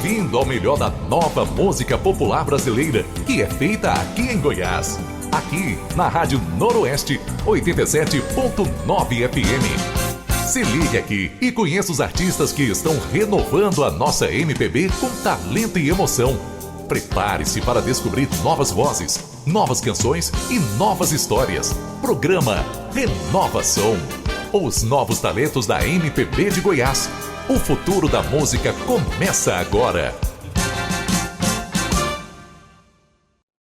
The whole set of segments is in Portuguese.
Bem-vindo ao melhor da nova música popular brasileira, que é feita aqui em Goiás. Aqui, na Rádio Noroeste, 87.9 FM. Se ligue aqui e conheça os artistas que estão renovando a nossa MPB com talento e emoção. Prepare-se para descobrir novas vozes, novas canções e novas histórias. Programa Renova Som. Os novos talentos da MPB de Goiás. O futuro da música começa agora.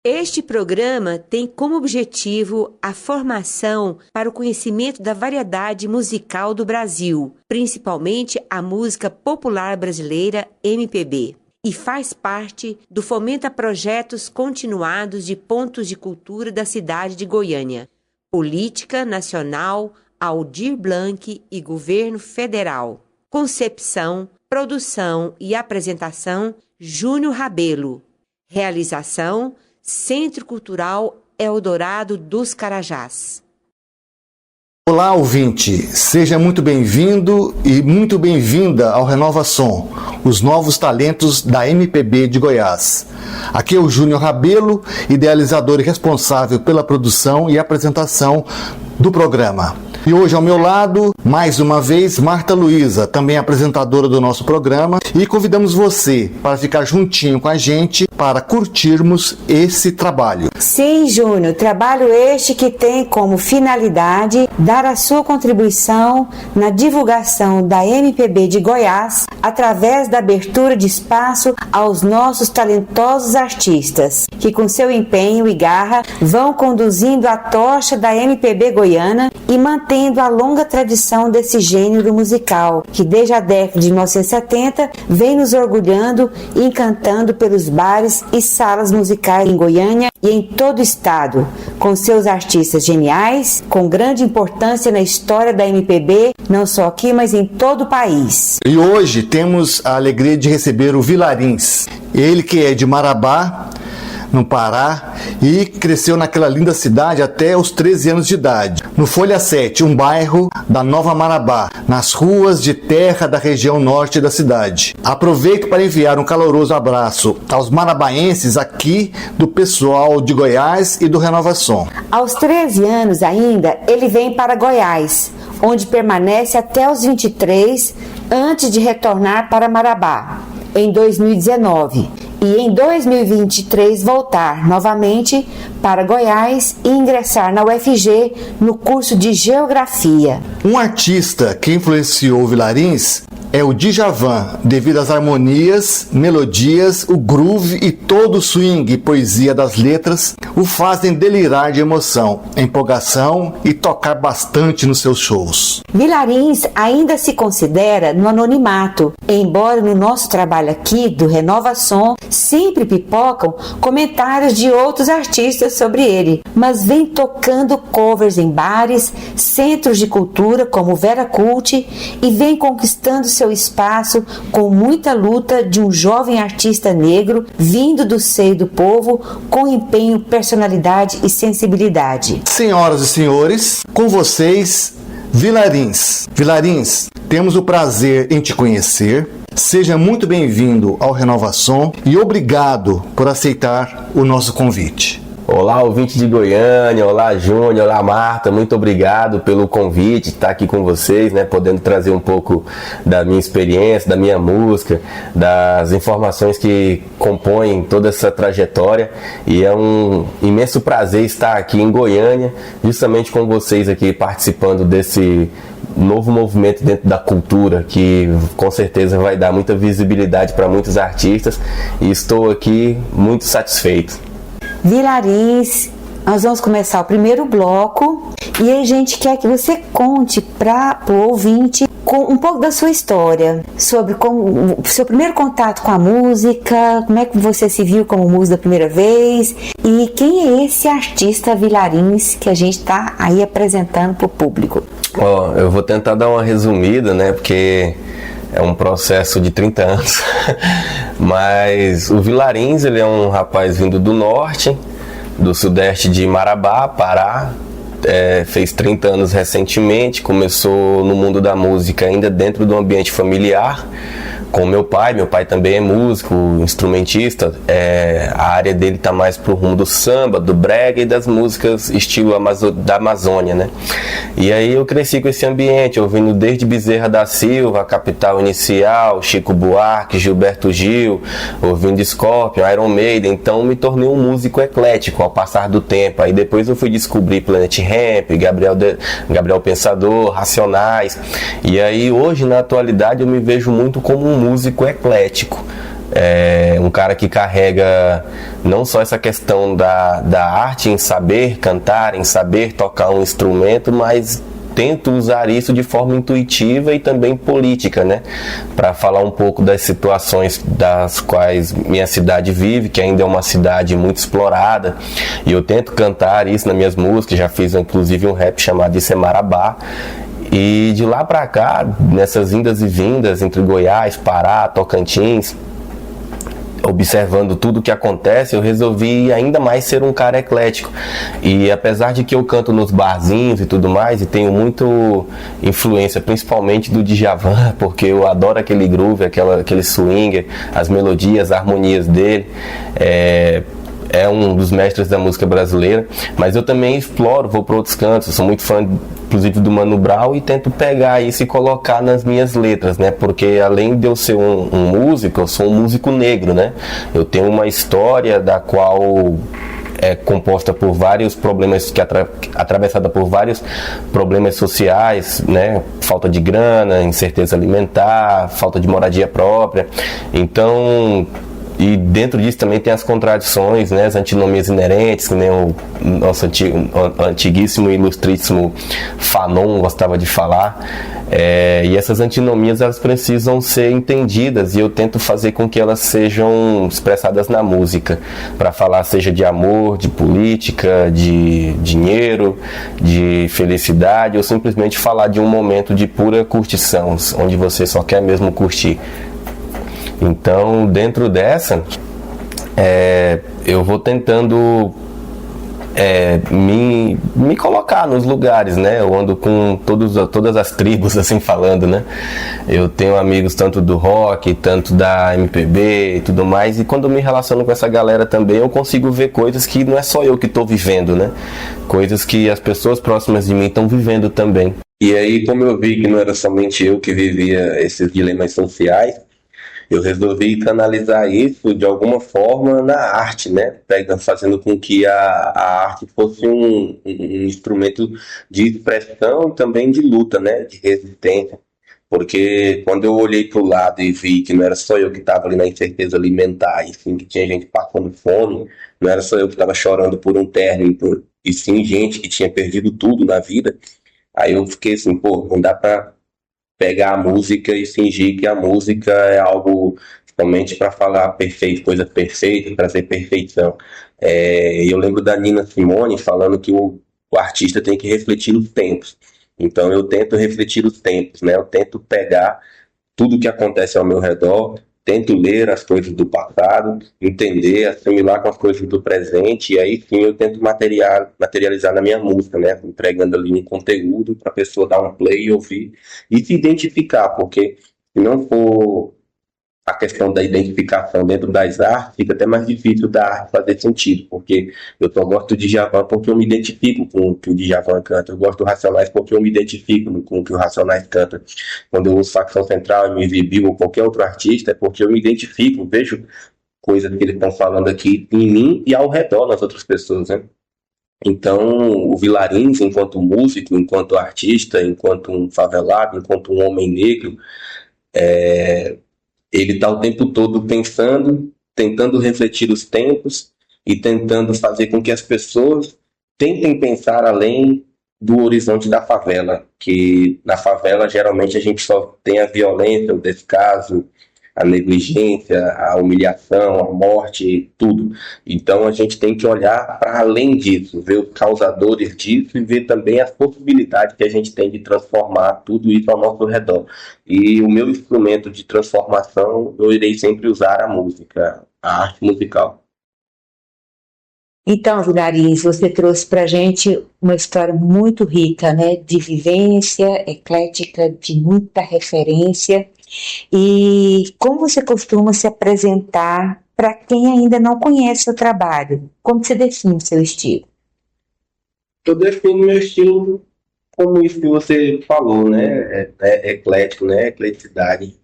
Este programa tem como objetivo a formação para o conhecimento da variedade musical do Brasil, principalmente a música popular brasileira MPB, e faz parte do Fomenta Projetos Continuados de Pontos de Cultura da cidade de Goiânia, Política Nacional, Aldir Blanc e Governo Federal. Concepção, produção e apresentação, Júnior Rabelo. Realização, Centro Cultural Eldorado dos Carajás. Olá, ouvinte! Seja muito bem-vindo e muito bem-vinda ao Renova Som, os novos talentos da MPB de Goiás. Aqui é o Júnior Rabelo, idealizador e responsável pela produção e apresentação do programa. E hoje ao meu lado, mais uma vez, Marta Luiza, também apresentadora do nosso programa, e convidamos você para ficar juntinho com a gente para curtirmos esse trabalho. Sim, Júnior, trabalho este que tem como finalidade dar a sua contribuição na divulgação da MPB de Goiás através da abertura de espaço aos nossos talentosos artistas, que com seu empenho e garra vão conduzindo a tocha da MPB goiana e mantendo a longa tradição desse gênero musical, que desde a década de 1970 vem nos orgulhando e encantando pelos bares e salas musicais em Goiânia e em todo o estado, com seus artistas geniais, com grande importância na história da MPB, não só aqui, mas em todo o país. E hoje temos a alegria de receber o Vilarins, ele que é de Marabá, no Pará, e cresceu naquela linda cidade até os 13 anos de idade. No Folha 7, um bairro da Nova Marabá, nas ruas de terra da região norte da cidade. Aproveito para enviar um caloroso abraço aos marabaenses aqui do pessoal de Goiás e do Renova Som. Aos 13 anos ainda, ele vem para Goiás, onde permanece até os 23, antes de retornar para Marabá, em 2019. E em 2023 voltar novamente para Goiás e ingressar na UFG no curso de Geografia. Um artista que influenciou o Vilarins é o Djavan, devido às harmonias, melodias, o groove e todo o swing e poesia das letras o fazem delirar de emoção, empolgação e tocar bastante nos seus shows. Vilarins ainda se considera no anonimato, embora no nosso trabalho aqui do Renova Som sempre pipocam comentários de outros artistas sobre ele, mas vem tocando covers em bares, centros de cultura como Vera Cult e vem conquistando seu espaço com muita luta de um jovem artista negro vindo do seio do povo com empenho, personalidade e sensibilidade. Senhoras e senhores, com vocês, Vilarins. Vilarins, temos o prazer em te conhecer. Seja muito bem-vindo ao Renova Som e obrigado por aceitar o nosso convite. Olá, ouvinte de Goiânia, olá Júnior, olá Marta, muito obrigado pelo convite de estar aqui com vocês, podendo trazer um pouco da minha experiência, da minha música, das informações que compõem toda essa trajetória, e é um imenso prazer estar aqui em Goiânia, justamente com vocês aqui participando desse novo movimento dentro da cultura, que com certeza vai dar muita visibilidade para muitos artistas, e estou aqui muito satisfeito. Vilarins, nós vamos começar o primeiro bloco e a gente quer que você conte para o ouvinte um pouco da sua história, sobre como seu primeiro contato com a música, como é que você se viu como músico da primeira vez e quem é esse artista Vilarins que a gente está aí apresentando para o público. Eu vou tentar dar uma resumida, porque é um processo de 30 anos, mas o Vilarins, ele é um rapaz vindo do norte, do sudeste de Marabá, Pará, fez 30 anos recentemente, começou no mundo da música ainda dentro do ambiente familiar, com meu pai também é músico, instrumentista, a área dele tá mais pro rumo do samba, do brega e das músicas estilo da Amazônia, né? E aí eu cresci com esse ambiente, ouvindo desde Bezerra da Silva, Capital Inicial, Chico Buarque, Gilberto Gil, ouvindo Scorpion, Iron Maiden, então me tornei um músico eclético ao passar do tempo. Aí depois eu fui descobrir Planet Hemp, Gabriel Pensador, Racionais, e aí hoje na atualidade eu me vejo muito como um músico eclético, um cara que carrega não só essa questão da arte em saber cantar, em saber tocar um instrumento, mas tento usar isso de forma intuitiva e também política, né? Para falar um pouco das situações das quais minha cidade vive, que ainda é uma cidade muito explorada, e eu tento cantar isso nas minhas músicas. Já fiz inclusive um rap chamado Isso é Marabá. E de lá para cá, nessas indas e vindas entre Goiás, Pará, Tocantins, observando tudo o que acontece, eu resolvi ainda mais ser um cara eclético. E apesar de que eu canto nos barzinhos e tudo mais, e tenho muito influência, principalmente do Djavan, porque eu adoro aquele groove, aquele swinger, as melodias, as harmonias dele, é um dos mestres da música brasileira, mas eu também exploro, vou para outros cantos. Eu sou muito fã, inclusive, do Mano Brown, e tento pegar isso e colocar nas minhas letras, né? Porque além de eu ser um músico, eu sou um músico negro, né? Eu tenho uma história da qual é composta por vários problemas, atravessada por vários problemas sociais, né? Falta de grana, incerteza alimentar, falta de moradia própria. Então, e dentro disso também tem as contradições, né, as antinomias inerentes, que nem o nosso antiguíssimo e ilustríssimo Fanon gostava de falar. E essas antinomias, elas precisam ser entendidas, e eu tento fazer com que elas sejam expressadas na música, para falar seja de amor, de política, de dinheiro, de felicidade, ou simplesmente falar de um momento de pura curtição, onde você só quer mesmo curtir. Então, dentro dessa, eu vou tentando me colocar nos lugares, né? Eu ando com todas as tribos, assim falando, né? Eu tenho amigos tanto do rock, tanto da MPB e tudo mais, e quando eu me relaciono com essa galera também, eu consigo ver coisas que não é só eu que estou vivendo, né? Coisas que as pessoas próximas de mim estão vivendo também. E aí, como eu vi que não era somente eu que vivia esses dilemas sociais, eu resolvi canalizar isso de alguma forma na arte, né? Fazendo com que a arte fosse um instrumento de expressão e também de luta, né? De resistência. Porque quando eu olhei para o lado e vi que não era só eu que estava ali na incerteza alimentar, e sim que tinha gente passando fome, não era só eu que estava chorando por um término, e sim gente que tinha perdido tudo na vida, aí eu fiquei assim, pô, não dá para pegar a música e fingir que a música é algo somente para falar perfeito, coisa perfeita, trazer perfeição. Eu lembro da Nina Simone falando que o artista tem que refletir os tempos. Então eu tento refletir os tempos, né? Eu tento pegar tudo que acontece ao meu redor, tento ler as coisas do passado, entender, assimilar com as coisas do presente, e aí sim eu tento materializar na minha música, né? Entregando ali um conteúdo para a pessoa dar um play, ouvir e se identificar, porque se não for a questão da identificação dentro das artes, fica até mais difícil da arte fazer sentido, porque eu só gosto de Djavan porque eu me identifico com o que o Djavan canta, eu gosto do Racionais porque eu me identifico com o que o Racionais canta. Quando eu uso Facção Central, MV Bill ou qualquer outro artista, é porque eu me identifico, vejo coisas que eles estão falando aqui em mim e ao redor das outras pessoas, né? Então, o Vilarins, enquanto músico, enquanto artista, enquanto um favelado, enquanto um homem negro, ele está o tempo todo pensando, tentando refletir os tempos e tentando fazer com que as pessoas tentem pensar além do horizonte da favela, que na favela geralmente a gente só tem a violência, o descaso, a negligência, a humilhação, a morte, tudo. Então a gente tem que olhar para além disso, ver os causadores disso e ver também as possibilidades que a gente tem de transformar tudo isso ao nosso redor. E o meu instrumento de transformação, eu irei sempre usar a música, a arte musical. Então, Vilarins, você trouxe para a gente uma história muito rica, né? De vivência, eclética, de muita referência. E como você costuma se apresentar para quem ainda não conhece o seu trabalho? Como você define o seu estilo? Eu defino meu estilo como isso que você falou, né? É eclético, né? Ecleticidade.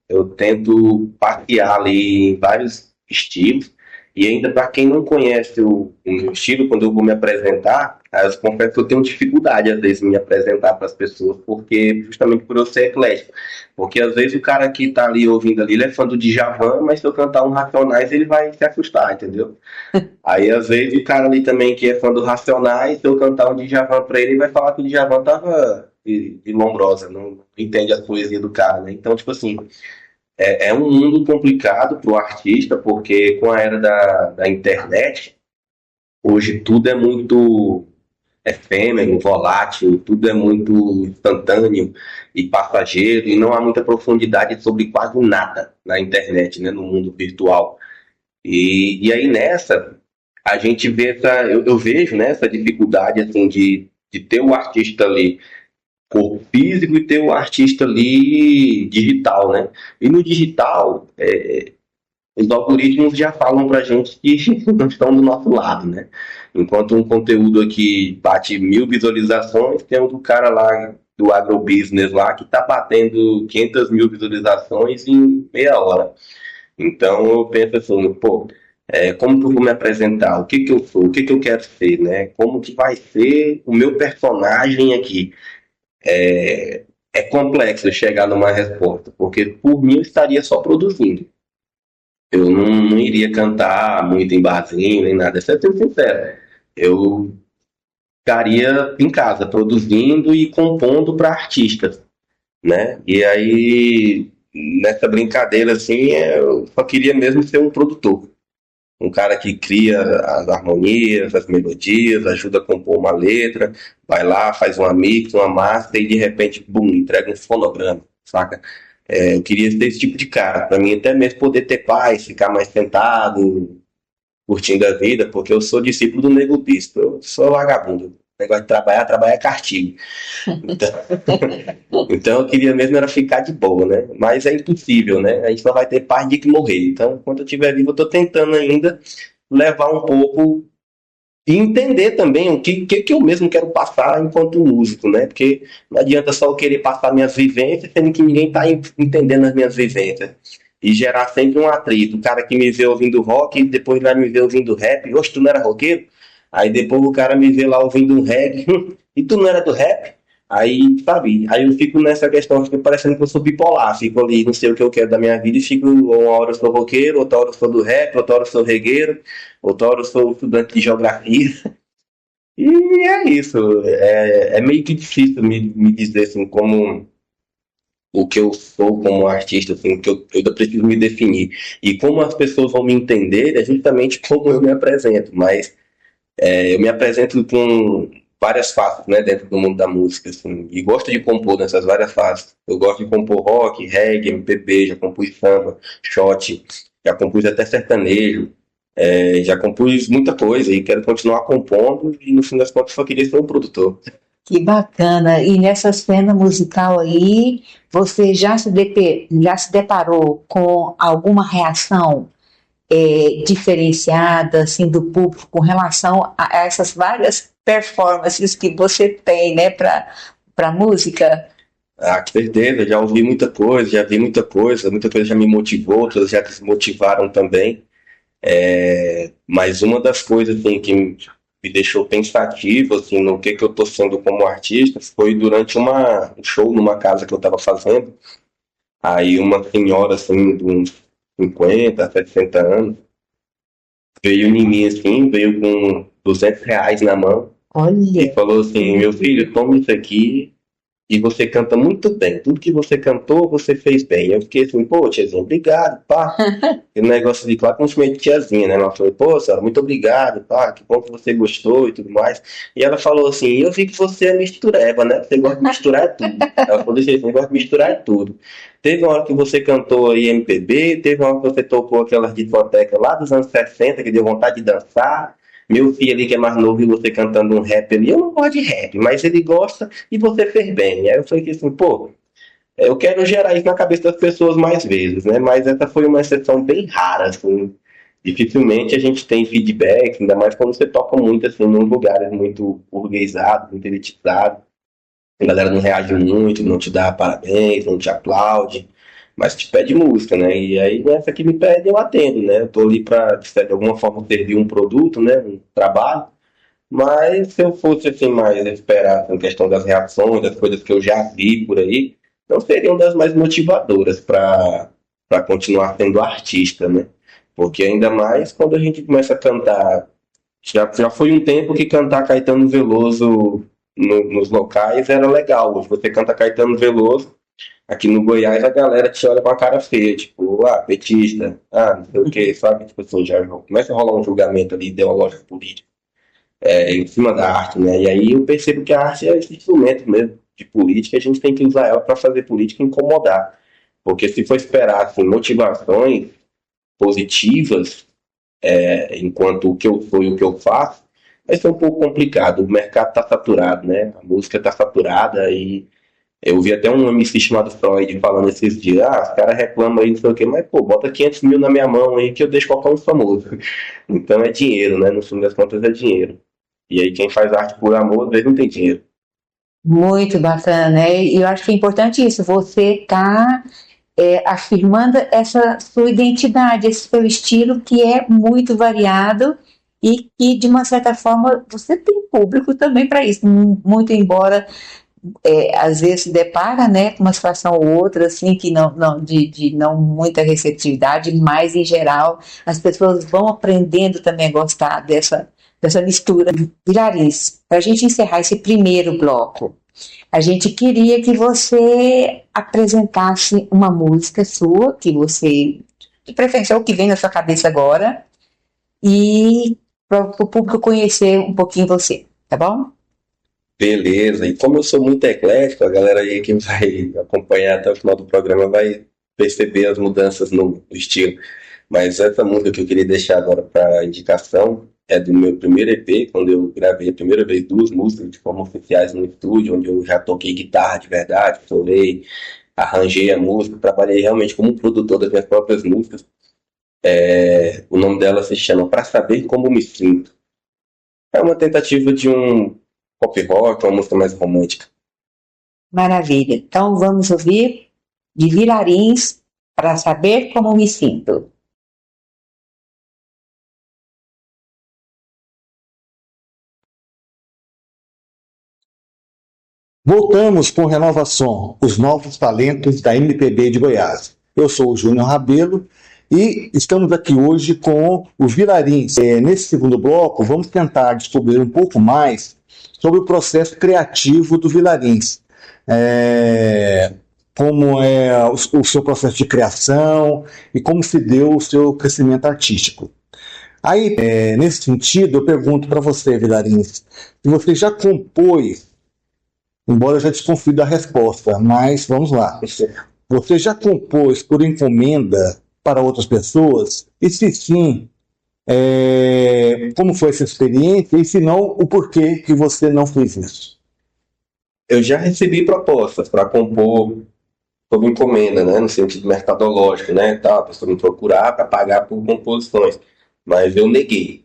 Eu tento passear ali em vários estilos. E ainda para quem não conhece o meu estilo, quando eu vou me apresentar, aí eu confesso que eu tenho dificuldade às vezes em me apresentar para as pessoas, porque justamente por eu ser eclético. Porque às vezes o cara que está ali ouvindo ali, ele é fã do Djavan, mas se eu cantar um Racionais, ele vai se assustar, entendeu? Aí às vezes o cara ali também que é fã do Racionais, se eu cantar um Djavan para ele, ele vai falar que o Djavan tava de lombrosa, não entende a poesia do cara, né? Então, tipo assim, é um mundo complicado para o artista, porque com a era da internet, hoje tudo é muito efêmero, volátil, tudo é muito instantâneo e passageiro, e não há muita profundidade sobre quase nada na internet, né, no mundo virtual. E aí nessa, a gente vê eu vejo, né, essa dificuldade assim, de ter o artista ali corpo físico e ter o artista ali digital, né? E no digital, os algoritmos já falam pra gente que não estão do nosso lado, né? Enquanto um conteúdo aqui bate 1.000 visualizações, tem um do cara lá do agrobusiness lá que tá batendo 500.000 visualizações em meia hora. Então eu penso assim, pô, como que eu vou me apresentar? O que que eu sou? O que que eu quero ser, né? Como que vai ser o meu personagem aqui? É complexo chegar numa resposta, porque por mim eu estaria só produzindo. Eu não iria cantar muito em barzinho, nem nada. Isso é ser sincero. Eu ficaria em casa, produzindo e compondo para artistas, né? E aí, nessa brincadeira, assim, eu só queria mesmo ser um produtor. Um cara que cria as harmonias, as melodias, ajuda a compor uma letra, vai lá, faz uma mix, uma master e de repente, bum, entrega um fonograma, saca? Eu queria ser esse tipo de cara, pra mim até mesmo poder ter paz, ficar mais sentado, curtindo a vida, porque eu sou discípulo do Nego Bispo, eu sou vagabundo. O negócio de trabalhar é castigo. Então, então eu queria mesmo era ficar de boa, né? Mas é impossível, né? A gente só vai ter paz de que morrer. Então, enquanto eu estiver vivo, eu tô tentando ainda levar um pouco e entender também o que eu mesmo quero passar enquanto músico, né? Porque não adianta só eu querer passar minhas vivências, sendo que ninguém tá entendendo as minhas vivências. E gerar sempre um atrito. O cara que me vê ouvindo rock, depois vai me ver ouvindo rap. Oxe, tu não era roqueiro? Aí depois o cara me vê lá ouvindo um reggae. E tu não era do rap? Aí, sabe? Aí eu fico nessa questão, fico parecendo que eu sou bipolar. Fico ali, não sei o que eu quero da minha vida e fico, uma hora eu sou roqueiro, outra hora eu sou do rap, outra hora eu sou regueiro, outra hora eu sou estudante de geografia. E é isso. É meio que difícil me dizer assim, como o que eu sou como artista, assim, que eu ainda preciso me definir. E como as pessoas vão me entender é justamente como eu me apresento. Mas eu me apresento com várias faces, né, dentro do mundo da música, assim, e gosto de compor nessas várias faces. Eu gosto de compor rock, reggae, MPB, já compus samba, shot, já compus até sertanejo, já compus muita coisa e quero continuar compondo e no fim das contas só queria ser um produtor. Que bacana! E nessa cena musical aí, você já se deparou com alguma reação diferenciada assim, do público com relação a essas várias performances que você tem, né, para música? Ah, com certeza, já ouvi muita coisa, já vi muita coisa já me motivou, outras já desmotivaram também. Mas uma das coisas assim, que me deixou pensativo assim, no que eu tô sendo como artista foi durante um show numa casa que eu estava fazendo. Aí uma senhora assim, de uns 50, 60 anos, veio em mim assim, veio com R$ 200 na mão e Olha, falou assim, meu filho, toma isso aqui e você canta muito bem. Tudo que você cantou, você fez bem. Eu fiquei assim, pô, tiazinha, obrigado, pá. E o negócio de claro, como chamei de tiazinha, né? Ela falou, pô, senhora, muito obrigado, pá, que bom que você gostou e tudo mais. E ela falou assim, eu vi que você é mistureba, né? Você gosta de misturar tudo. Ela falou assim, você gosta de misturar tudo. Teve uma hora que você cantou aí MPB, teve uma hora que você tocou aquelas discotecas lá dos anos 60, que deu vontade de dançar. Meu filho ali que é mais novo e você cantando um rap ali, eu não gosto de rap, mas ele gosta e você fez bem. Aí eu falei assim, pô, Eu quero gerar isso na cabeça das pessoas mais vezes, né? Mas essa foi uma exceção bem rara, assim. Dificilmente a gente tem feedback, ainda mais quando você toca muito, assim, em lugares muito burguesados, muito elitizados. A galera não reage muito, não te dá parabéns, não te aplaude, mas te pede música, né? E aí, nessa que me pede, eu atendo, né? Eu tô ali pra, de alguma forma, servir um produto, né? Um trabalho. Mas se eu fosse, assim, mais esperar em questão das reações, das coisas que eu já vi por aí, não seriam das mais motivadoras para continuar sendo artista, né? Porque ainda mais quando a gente começa a cantar. Já foi um tempo que cantar Caetano Veloso nos locais era legal. Hoje você canta Caetano Veloso, aqui no Goiás a galera te olha com a cara feia, tipo, petista, não sei o que, sabe? Tipo assim, já começa a rolar um julgamento ali ideológico político em cima da arte, né? E aí eu percebo que a arte é esse instrumento mesmo de política, a gente tem que usar ela para fazer política e incomodar. Porque se for esperar assim, motivações positivas, enquanto o que eu sou e o que eu faço, vai ser um pouco complicado. O mercado está saturado, né? A música está saturada e eu vi até um MC chamado Freud falando esses dias, os caras reclamam aí, não sei o quê, mas pô, bota 500 mil na minha mão aí que eu deixo qualquer um famoso. Então é dinheiro, né? No fim das contas é dinheiro. E aí quem faz arte por amor, às vezes não tem dinheiro. Muito bacana, né? E eu acho que é importante isso, você tá afirmando essa sua identidade, esse seu estilo que é muito variado e que, de uma certa forma, você tem público também para isso, muito embora às vezes se depara, né, com uma situação ou outra, assim, que de não muita receptividade, mas, em geral, as pessoas vão aprendendo também a gostar dessa mistura. Vilarins, para a gente encerrar esse primeiro bloco, a gente queria que você apresentasse uma música sua, que você, de preferência, o que vem na sua cabeça agora, e para o público conhecer um pouquinho você, tá bom? Beleza, e como eu sou muito eclético, a galera aí que vai acompanhar até o final do programa vai perceber as mudanças no estilo. Mas essa música que eu queria deixar agora para indicação é do meu primeiro EP, quando eu gravei a primeira vez 2 músicas de forma oficiais no estúdio, onde eu já toquei guitarra de verdade, solei, arranjei a música, trabalhei realmente como produtor das minhas próprias músicas. O nome dela se chama Pra Saber Como Me Sinto. É uma tentativa de um pop rock, uma música mais romântica. Maravilha. Então vamos ouvir de Vilarins, Pra Saber Como Me Sinto. Voltamos com Renovação, os novos talentos da MPB de Goiás. Eu sou o Júnior Rabelo e estamos aqui hoje com o Vilarins. Nesse segundo bloco, vamos tentar descobrir um pouco mais sobre o processo criativo do Vilarins. Como é o seu processo de criação e como se deu o seu crescimento artístico. Aí, nesse sentido, eu pergunto para você, Vilarins, se você já compôs, embora eu já desconfie da resposta, mas vamos lá. Você já compôs por encomenda para outras pessoas? E se sim, como foi essa experiência? E se não, o porquê que você não fez isso? Eu já recebi propostas para compor sob encomenda, né, no sentido mercadológico, né, a pessoa me procurar para pagar por composições, mas eu neguei.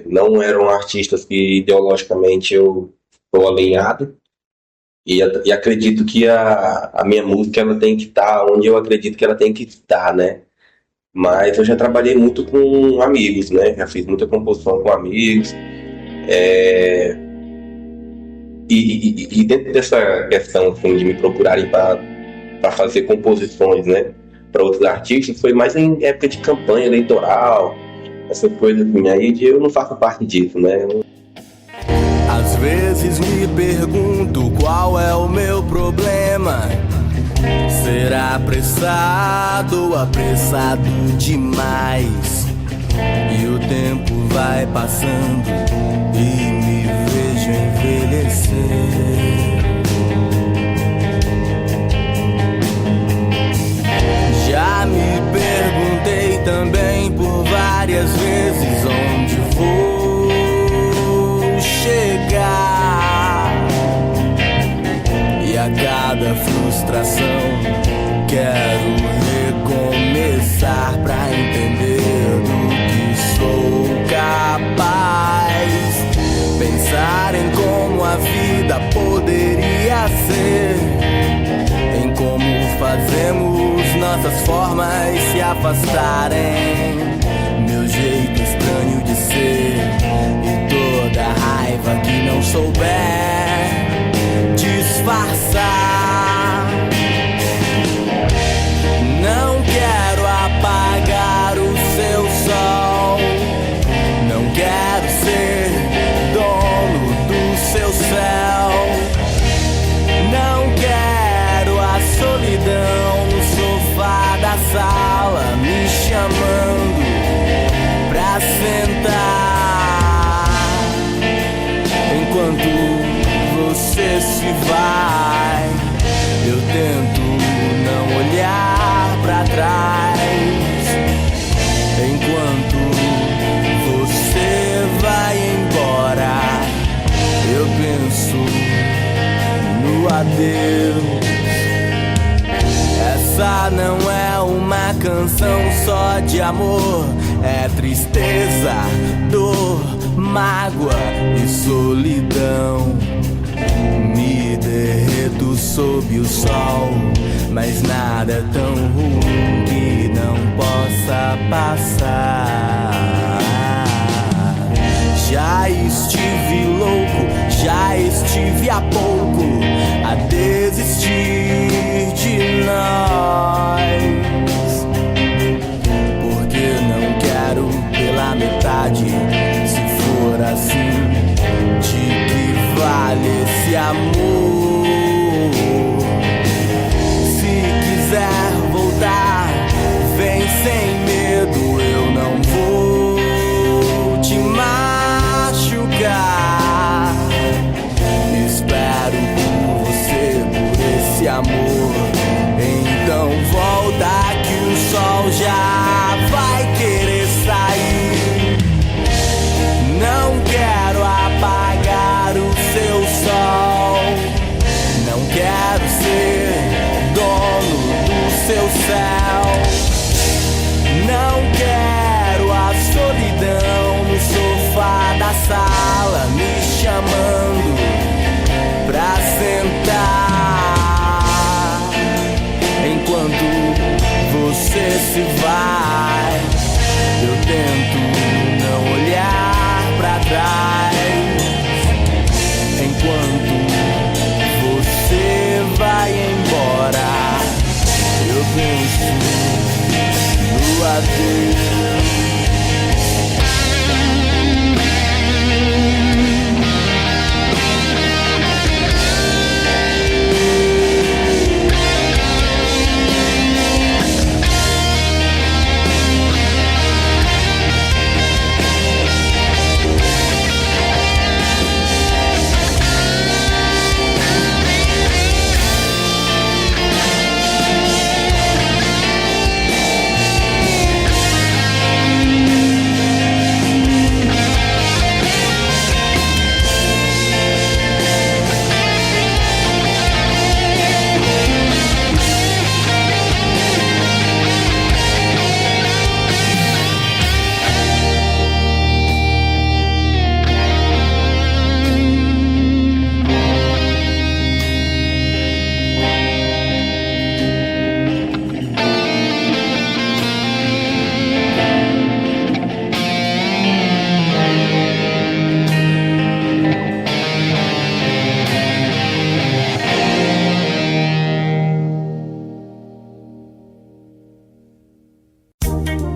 Não eram artistas que ideologicamente eu estou alinhado. E acredito que a minha música ela tem que estar onde eu acredito que ela tem que estar, né? Mas eu já trabalhei muito com amigos, né? Já fiz muita composição com amigos. E dentro dessa questão assim, de me procurarem para fazer composições, né? Para outros artistas, foi mais em época de campanha eleitoral, essas coisas assim. Aí eu não faço parte disso, né? Às vezes me pergunto qual é o meu problema. Será apressado demais? E o tempo vai passando e me vejo envelhecer. Já me perguntei também por várias vezes onde vou chegar. E a cada frustração formas se afastarem, meu jeito estranho de ser e toda raiva que não souber disfarçar. Não quero apagar o seu sol, não quero ser dono do seu céu, não quero a solidão no sofá da sala me chamando pra sentar. Enquanto você se vai, eu tento não olhar pra trás. Enquanto você vai embora, eu penso no adeus. Essa não é uma canção só de amor, é tristeza, dor, mágoa e solidão. Me derreto sob o sol, mas nada é tão ruim que não possa passar. Já estive louco, já estive há pouco a desistir de nós, porque não quero pela metade. Se for assim, de que vale esse amor? Se quiser voltar, vem sem medo, eu não vou te machucar. Espero por você, por esse amor. Então volta que o sol já vai querer sair. Não quero apagar o seu sol, não quero ser dono do seu céu, não quero a solidão no sofá da sala me chamando pra sentar. Enquanto você se vai, eu tento não olhar pra trás. Enquanto você vai embora, eu penso no adeus.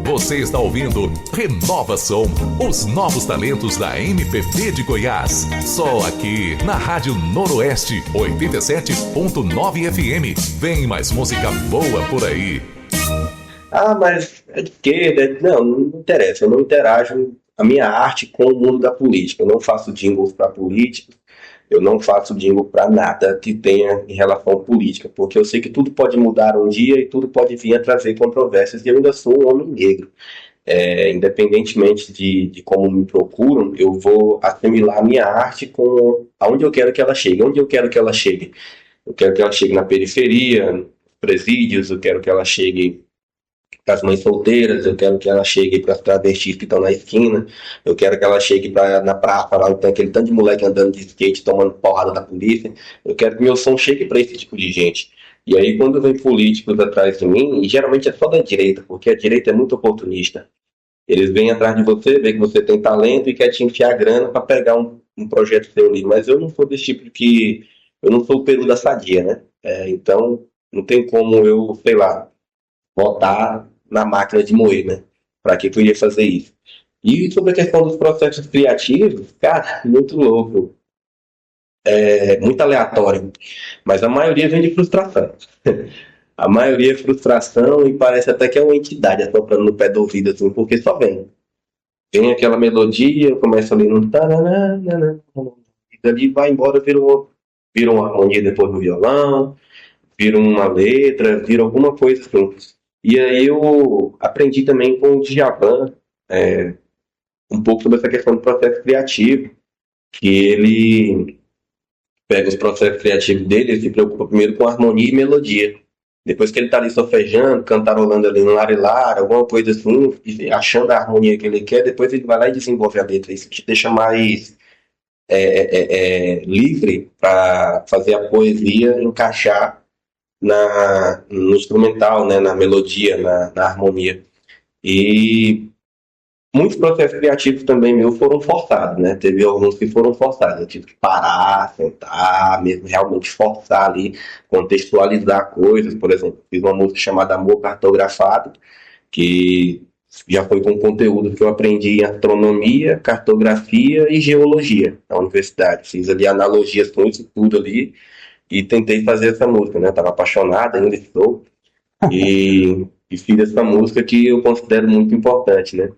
Você está ouvindo Renova Som, os novos talentos da MPB de Goiás. Só aqui na Rádio Noroeste 87.9 FM. Vem mais música boa por aí. Ah, mas é de quê? Não interessa. Eu não interajo a minha arte com o mundo da política. Eu não faço jingles para política. Eu não faço jingle para nada que tenha em relação à política, porque eu sei que tudo pode mudar um dia e tudo pode vir a trazer controvérsias, e eu ainda sou um homem negro. Independentemente de como me procuram, eu vou assimilar a minha arte com aonde eu quero que ela chegue. Onde eu quero que ela chegue? Eu quero que ela chegue na periferia, nos presídios, eu quero que ela chegue para as mães solteiras, eu quero que ela chegue para as travestis que estão na esquina, eu quero que ela chegue na praça, lá onde tem aquele tanto de moleque andando de skate, tomando porrada da polícia. Eu quero que meu som chegue para esse tipo de gente. E aí, quando vem políticos atrás de mim, e geralmente é só da direita, porque a direita é muito oportunista. Eles vêm atrás de você, vê que você tem talento e quer te enfiar grana para pegar um projeto seu ali. Mas eu não sou desse tipo que... Eu não sou o peru da sadia, né? Então, não tem como eu, sei lá, botar na máquina de moer, né? Para que eu ia fazer isso? E sobre a questão dos processos criativos, cara, muito louco. Muito aleatório. Mas a maioria vem de frustração. A maioria é frustração e parece até que é uma entidade assoprando no pé do ouvido, assim, porque só vem. Vem aquela melodia, começa ali no taranana, e dali vai embora, vira uma harmonia depois no violão, vira uma letra, vira alguma coisa assim. E aí eu aprendi também com o Djavan, um pouco sobre essa questão do processo criativo, que ele pega os processos criativos dele, ele se preocupa primeiro com harmonia e melodia. Depois que ele tá ali sofejando, cantarolando ali no larilar, alguma coisa assim, achando a harmonia que ele quer, depois ele vai lá e desenvolve a letra. Isso te deixa mais livre para fazer a poesia encaixar no instrumental, né, na melodia, na harmonia. E muitos processos criativos também meus foram forçados, né? Teve alguns que foram forçados. Eu tive que parar, sentar, mesmo realmente forçar ali, contextualizar coisas. Por exemplo, fiz uma música chamada Amor Cartografado, que já foi com conteúdo que eu aprendi em astronomia, cartografia e geologia na universidade. Fiz ali analogias com isso tudo ali e tentei fazer essa música, né? Estava apaixonado, ainda estou. E fiz essa música que eu considero muito importante, né?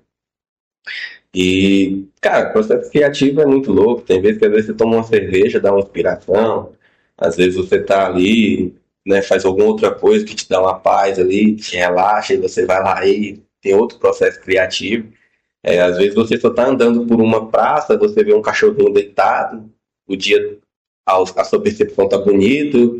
E, cara, o processo criativo é muito louco. Tem vezes que às vezes você toma uma cerveja, dá uma inspiração. Às vezes você tá ali, né, faz alguma outra coisa que te dá uma paz ali, te relaxa e você vai lá e tem outro processo criativo. Às vezes você só tá andando por uma praça, você vê um cachorrinho deitado, o dia, a sua percepção tá bonito,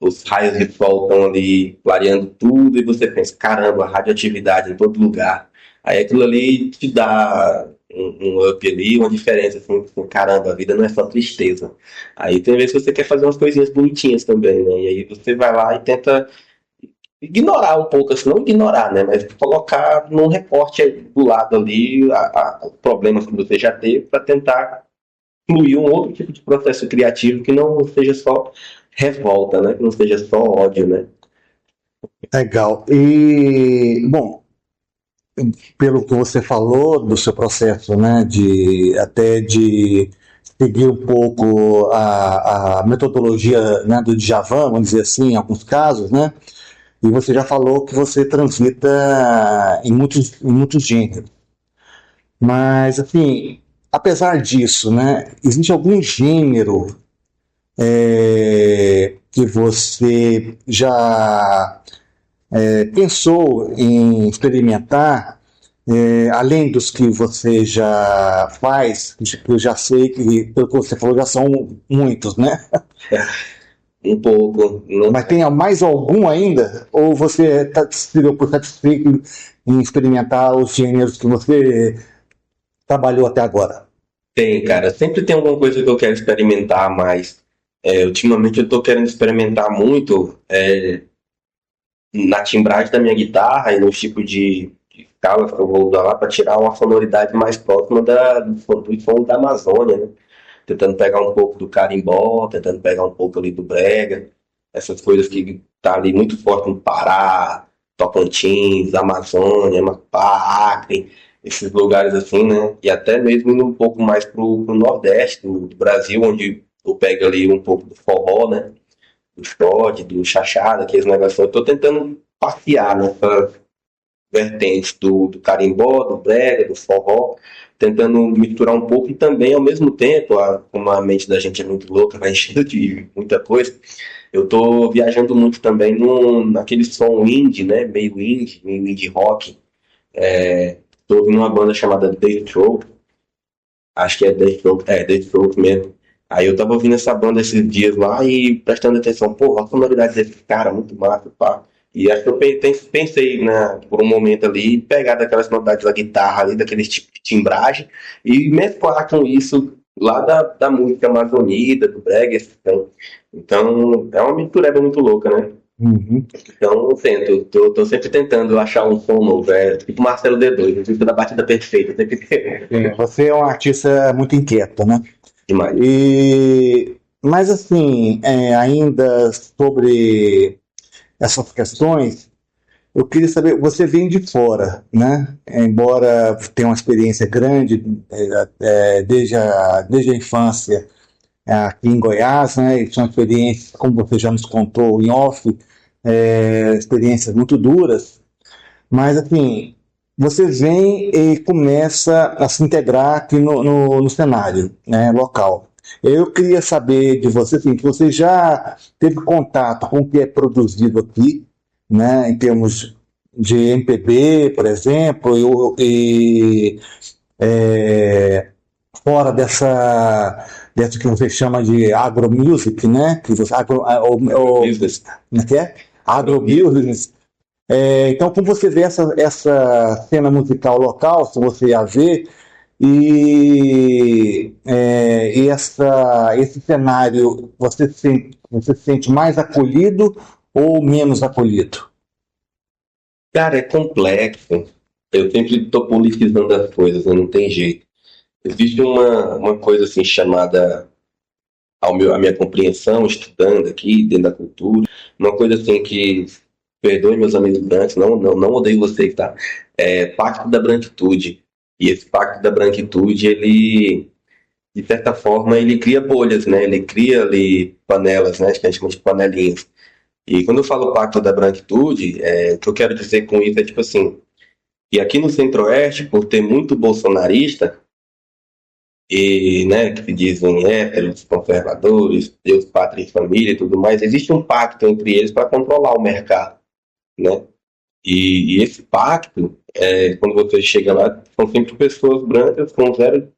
os raios de sol estão ali clareando tudo e você pensa, caramba, radioatividade em todo lugar. Aí aquilo ali te dá um up ali, uma diferença, assim, caramba, a vida não é só tristeza. Aí tem vezes que você quer fazer umas coisinhas bonitinhas também, né? E aí você vai lá e tenta ignorar um pouco, assim, não ignorar, né? Mas colocar num recorte do lado ali os problemas que você já teve para tentar fluir um outro tipo de processo criativo que não seja só revolta, né? Que não seja só ódio, né? Legal. E, bom, pelo que você falou do seu processo, né, de seguir um pouco a metodologia, né, do Djavan, vamos dizer assim, em alguns casos, né? E você já falou que você transita em muitos gêneros. Mas, assim, apesar disso, né, existe algum gênero que você já pensou em experimentar, além dos que você já faz, que eu já sei que, pelo que você falou, já são muitos, né? Um pouco. Não... Mas tem mais algum ainda? Ou você está satisfeito em experimentar os gêneros que você trabalhou até agora? Tem, cara. Sempre tem alguma coisa que eu quero experimentar mais. Ultimamente eu estou querendo experimentar muito na timbragem da minha guitarra e no tipo de escalas que eu vou usar lá para tirar uma sonoridade mais próxima do som da Amazônia, né? Tentando pegar um pouco do carimbó, tentando pegar um pouco ali do brega, essas coisas que tá ali muito forte no Pará, Tocantins, Amazônia, Amapá, Acre, esses lugares assim, né? E até mesmo indo um pouco mais pro Nordeste do Brasil, onde eu pego ali um pouco do forró, né? Do shot, do chachada, aqueles negócios. Eu tô tentando passear nessa vertente do carimbó, do brega, do forró, tentando misturar um pouco e também, ao mesmo tempo, como a mente da gente é muito louca, vai enchendo de muita coisa, eu tô viajando muito também naquele som indie, né, meio indie rock. Tô ouvindo uma banda chamada Deathstroke, acho que é Deathstroke mesmo. Aí eu tava ouvindo essa banda esses dias lá e prestando atenção, porra, a sonoridade desse cara, muito massa, pá. E acho que eu pensei, né, por um momento ali, pegar daquelas sonoridades da guitarra ali, daquele tipo de timbragem, e mesclar com isso lá da música amazonida, do brega. Então é uma mistureba muito louca, né? Uhum. Então eu tento, tô sempre tentando achar um som novo, tipo Marcelo D2, eu fico da batida perfeita, sempre Você é um artista muito inquieto, né? demais. Mas assim, ainda sobre essas questões, eu queria saber, você vem de fora, né? Embora tenha uma experiência grande desde a infância aqui em Goiás, né? E são experiências, como você já nos contou em off, experiências muito duras, mas assim, você vem e começa a se integrar aqui no cenário, né, local. Eu queria saber de você, assim, que você já teve contato com o que é produzido aqui, né, em termos de MPB, por exemplo, fora dessa que você chama de agromusic, né? Que você, Business. como é que é? Agrobusiness. Então, como você vê essa cena musical local, se você a vê, esse cenário, você se sente mais acolhido ou menos acolhido? Cara, é complexo. Eu sempre tô politizando as coisas, né? Não tem jeito. Existe uma coisa assim chamada a minha compreensão, estudando aqui dentro da cultura, uma coisa assim que, perdoe meus amigos brancos, não odeio vocês, tá? É Pacto da Branquitude. E esse Pacto da Branquitude, ele, de certa forma, ele cria bolhas, né? Ele cria ali panelas, né? Que a gente chama de panelinhas. E quando eu falo Pacto da Branquitude, o que eu quero dizer com isso é tipo assim, e aqui no Centro-Oeste, por ter muito bolsonarista, e, né, que se dizem héteros, conservadores, Deus, pátria e família e tudo mais, existe um pacto entre eles para controlar o mercado, né? E esse pacto, quando você chega lá, são sempre pessoas brancas com zero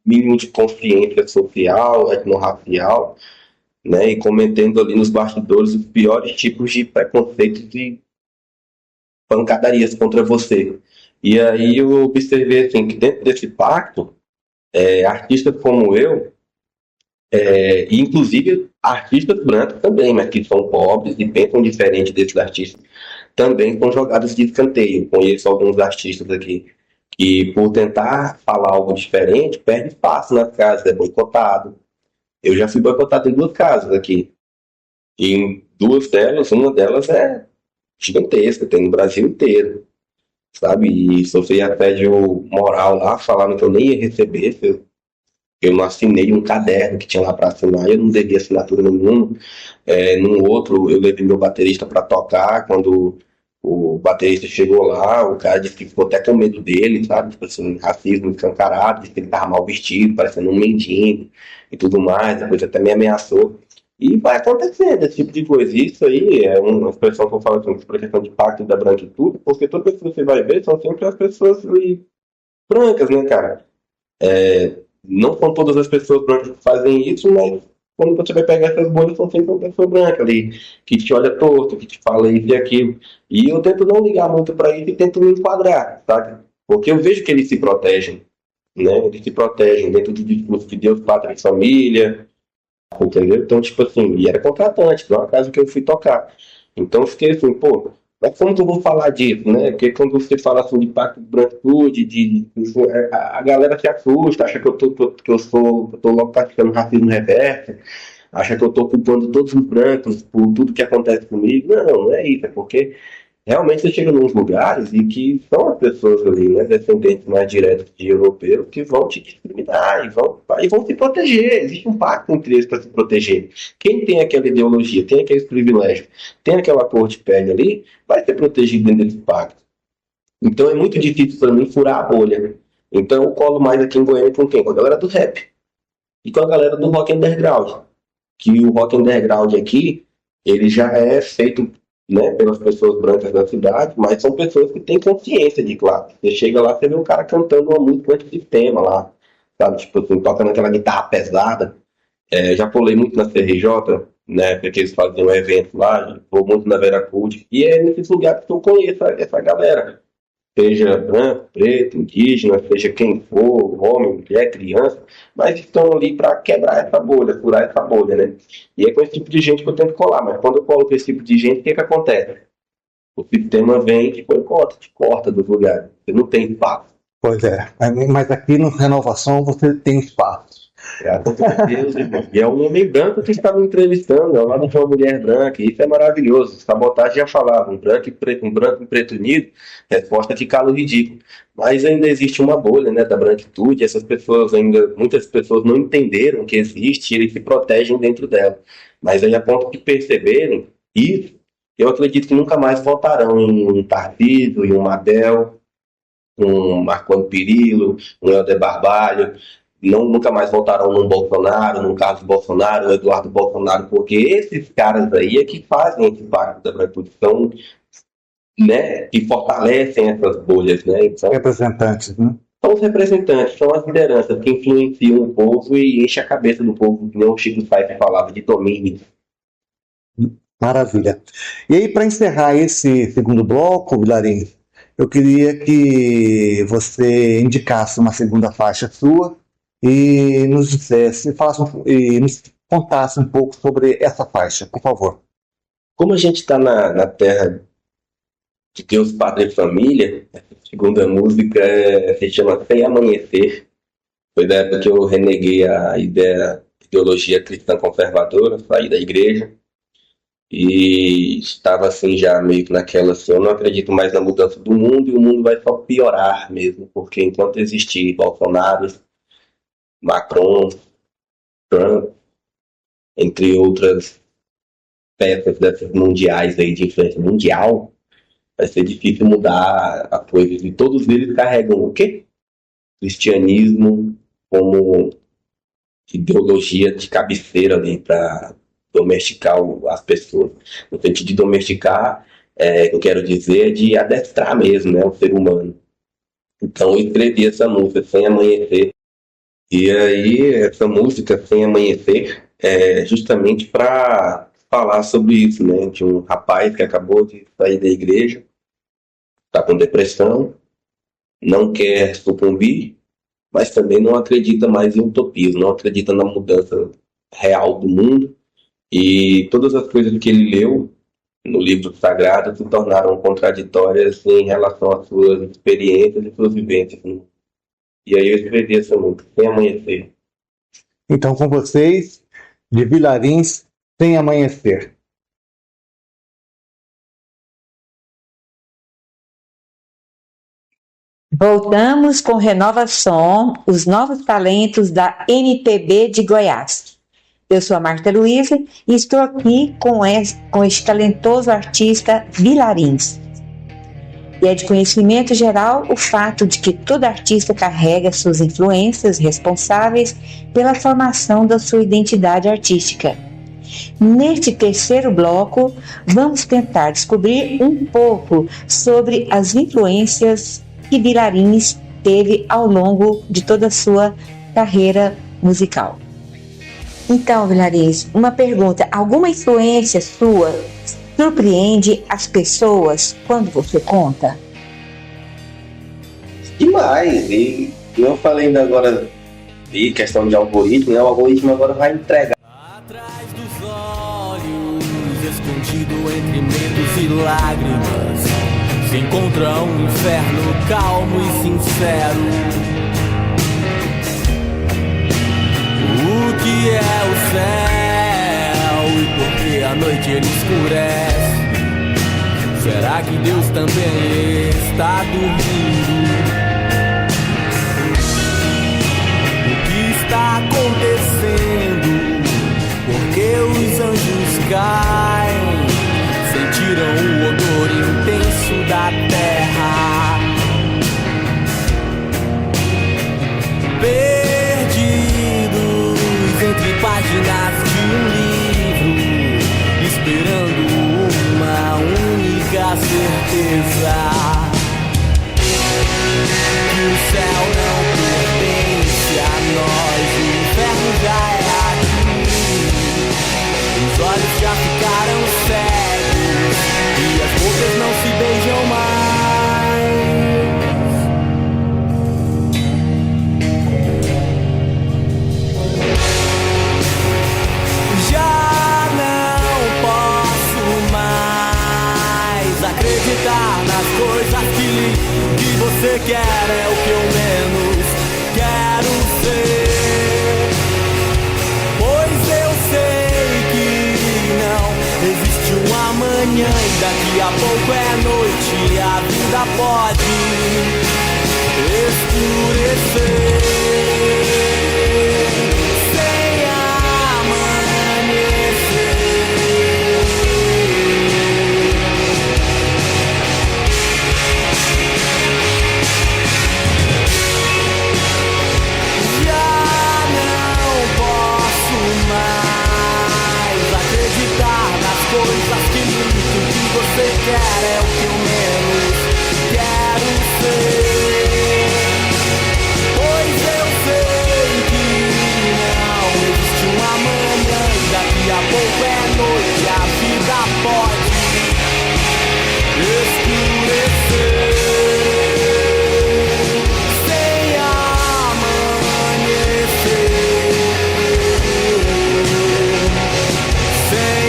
mínimo de consciência social, etnorracial, né? E cometendo ali nos bastidores os piores tipos de preconceitos e pancadarias contra você. E aí eu observei assim, que dentro desse pacto, artistas como eu, e inclusive artistas brancos também, mas que são pobres e pensam diferente desses artistas, também são jogados de escanteio. Conheço alguns artistas aqui que, por tentar falar algo diferente, perde espaço nas casas, é boicotado. Eu já fui boicotado em 2 casas aqui. E em 2 delas, uma delas é gigantesca, tem no Brasil inteiro, sabe? E sofri assédio moral lá, falaram que eu nem ia receber, eu não assinei um caderno que tinha lá para assinar, eu não devia assinatura nenhuma. Num outro, eu levei meu baterista para tocar, quando o baterista chegou lá, o cara disse que ficou até com medo dele, sabe? Tipo assim, racismo escancarado, disse que ele estava mal vestido, parecendo um mendigo e tudo mais, depois até me ameaçou. E vai acontecendo esse tipo de coisa. Isso aí é uma expressão que eu falo assim, sobre a questão de pacto da branquitude, porque toda vez que você vai ver, são sempre as pessoas ali brancas, né, cara? Não são todas as pessoas brancas que fazem isso, mas quando você vai pegar essas bolhas, são sempre uma pessoa branca ali, que te olha torto, que te fala isso e aquilo. E eu tento não ligar muito para isso e tento me enquadrar, sabe? Porque eu vejo que eles se protegem, né? Eles se protegem dentro do discurso de Deus, pátria e família, entendeu? Então, tipo assim, e era contratante, não é uma casa que eu fui tocar. Então eu fiquei assim, pô, mas como que eu vou falar disso, né? Porque quando você fala assim de pacto de branquitude, a galera se assusta, acha que eu tô logo praticando racismo reverso, acha que eu tô culpando todos os brancos por tudo que acontece comigo. Não é isso, é porque realmente você chega nos lugares e que são as pessoas ali, né, descendentes mais diretos de europeus, que vão te discriminar e vão se proteger. Existe um pacto entre eles para se proteger. Quem tem aquela ideologia, tem aqueles privilégios, tem aquela cor de pele ali, vai ser protegido dentro desse pacto. Então é muito difícil para mim furar a bolha. Então eu colo mais aqui em Goiânia com quem? Com a galera do rap e com a galera do rock underground. Que o rock underground aqui, ele já é feito, né, pelas pessoas brancas da cidade, mas são pessoas que têm consciência de classe. Você chega lá, você vê um cara cantando uma música antissistema lá, sabe? Tipo assim, tocando aquela guitarra pesada. Já pulei muito na CRJ, né, porque eles faziam um evento lá, vou muito na Vera Cult, e é nesses lugares que eu conheço essa galera. seja branco, preto, indígena, seja quem for, homem, mulher, criança, mas estão ali para quebrar essa bolha, furar essa bolha, né? E é com esse tipo de gente que eu tento colar, mas quando eu colo com esse tipo de gente, o que acontece? O sistema vem e te corta dos lugares. Você não tem espaço. Pois é, mas aqui no Renovação você tem espaço. Graças a Deus, irmão. E é um homem branco que está me entrevistando, ao lado de uma mulher branca, e isso é maravilhoso. Sabotagem já falava, um branco e preto unido, resposta que cala o ridículo. Mas ainda existe uma bolha, né, da branquitude, essas pessoas muitas pessoas não entenderam que existe e se protegem dentro dela. Mas aí a ponto de perceberem isso, eu acredito que nunca mais voltarão em um Tarcísio, em um Mabel, um Marconi Perillo, um Helder Barbalho, nunca mais voltarão num Bolsonaro, num Carlos Bolsonaro, um Eduardo Bolsonaro, porque esses caras aí é que fazem esse pacto da branquitude, né, que fortalecem essas bolhas, né? Então, Representantes, né? são os representantes, são as lideranças que influenciam o povo e enchem a cabeça do povo, que nem o Chico Sainz falava, de domínio. Maravilha. E aí, para encerrar esse segundo bloco, Vilarim, eu queria que você indicasse uma segunda faixa sua e nos nos contasse um pouco sobre essa faixa, por favor. Como a gente está na terra de Deus, Pátria e Família, a segunda música se chama Sem Amanhecer. Foi da época que eu reneguei a ideologia cristã conservadora, saí da igreja. E estava assim já meio que naquela assim, eu não acredito mais na mudança do mundo e o mundo vai só piorar mesmo, porque enquanto existir Bolsonaro, Macron, Trump, entre outras peças dessas mundiais aí de influência mundial, vai ser difícil mudar a coisa. E todos eles carregam o quê? Cristianismo como ideologia de cabeceira ali para domesticar as pessoas. No sentido de domesticar, eu quero dizer, de adestrar mesmo, né, o ser humano. Então eu escrevi essa música, Sem Amanhecer. E aí, essa música, Sem Amanhecer, é justamente para falar sobre isso, né, de um rapaz que acabou de sair da igreja, está com depressão, não quer sucumbir, mas também não acredita mais em utopias, não acredita na mudança real do mundo. E todas as coisas que ele leu no livro sagrado se tornaram contraditórias em relação às suas experiências e suas vivências. E aí eu escrevi essa música, Sem Amanhecer. Então, com vocês, de Vilarins, Sem Amanhecer. Voltamos com Renovação, os novos talentos da MPB de Goiás. Eu sou a Marta Luiza e estou aqui com este talentoso artista Vilarins. E é de conhecimento geral o fato de que todo artista carrega suas influências responsáveis pela formação da sua identidade artística. Neste terceiro bloco, vamos tentar descobrir um pouco sobre as influências que Vilarins teve ao longo de toda a sua carreira musical. Então, Vilarins, uma pergunta: alguma influência sua surpreende as pessoas quando você conta? Demais! E eu falei ainda agora de questão de algoritmo, né? O algoritmo agora vai entregar. Atrás dos olhos, escondido entre medos e lágrimas, se encontra um inferno calmo e sincero. O que é o céu e por que a noite ele escurece? Será que Deus também está dormindo? O que está acontecendo? Por que os anjos caem? Sentiram o odor intenso da terra. Entre páginas de um livro, esperando uma única certeza: que o céu não pertence a nós, o inferno já é aqui. Os olhos já ficaram cegos e as bocas não se beijam mais. você quer é o que eu menos quero ser. Pois eu sei que não existe um amanhã e daqui a pouco é noite e a vida pode escurecer. Coisas que muito que você quer é o que eu menos quero ser. Pois eu sei que não existe um amanhã e daqui a pouco é noite e a vida pode escurecer. Sem amanhecer, sem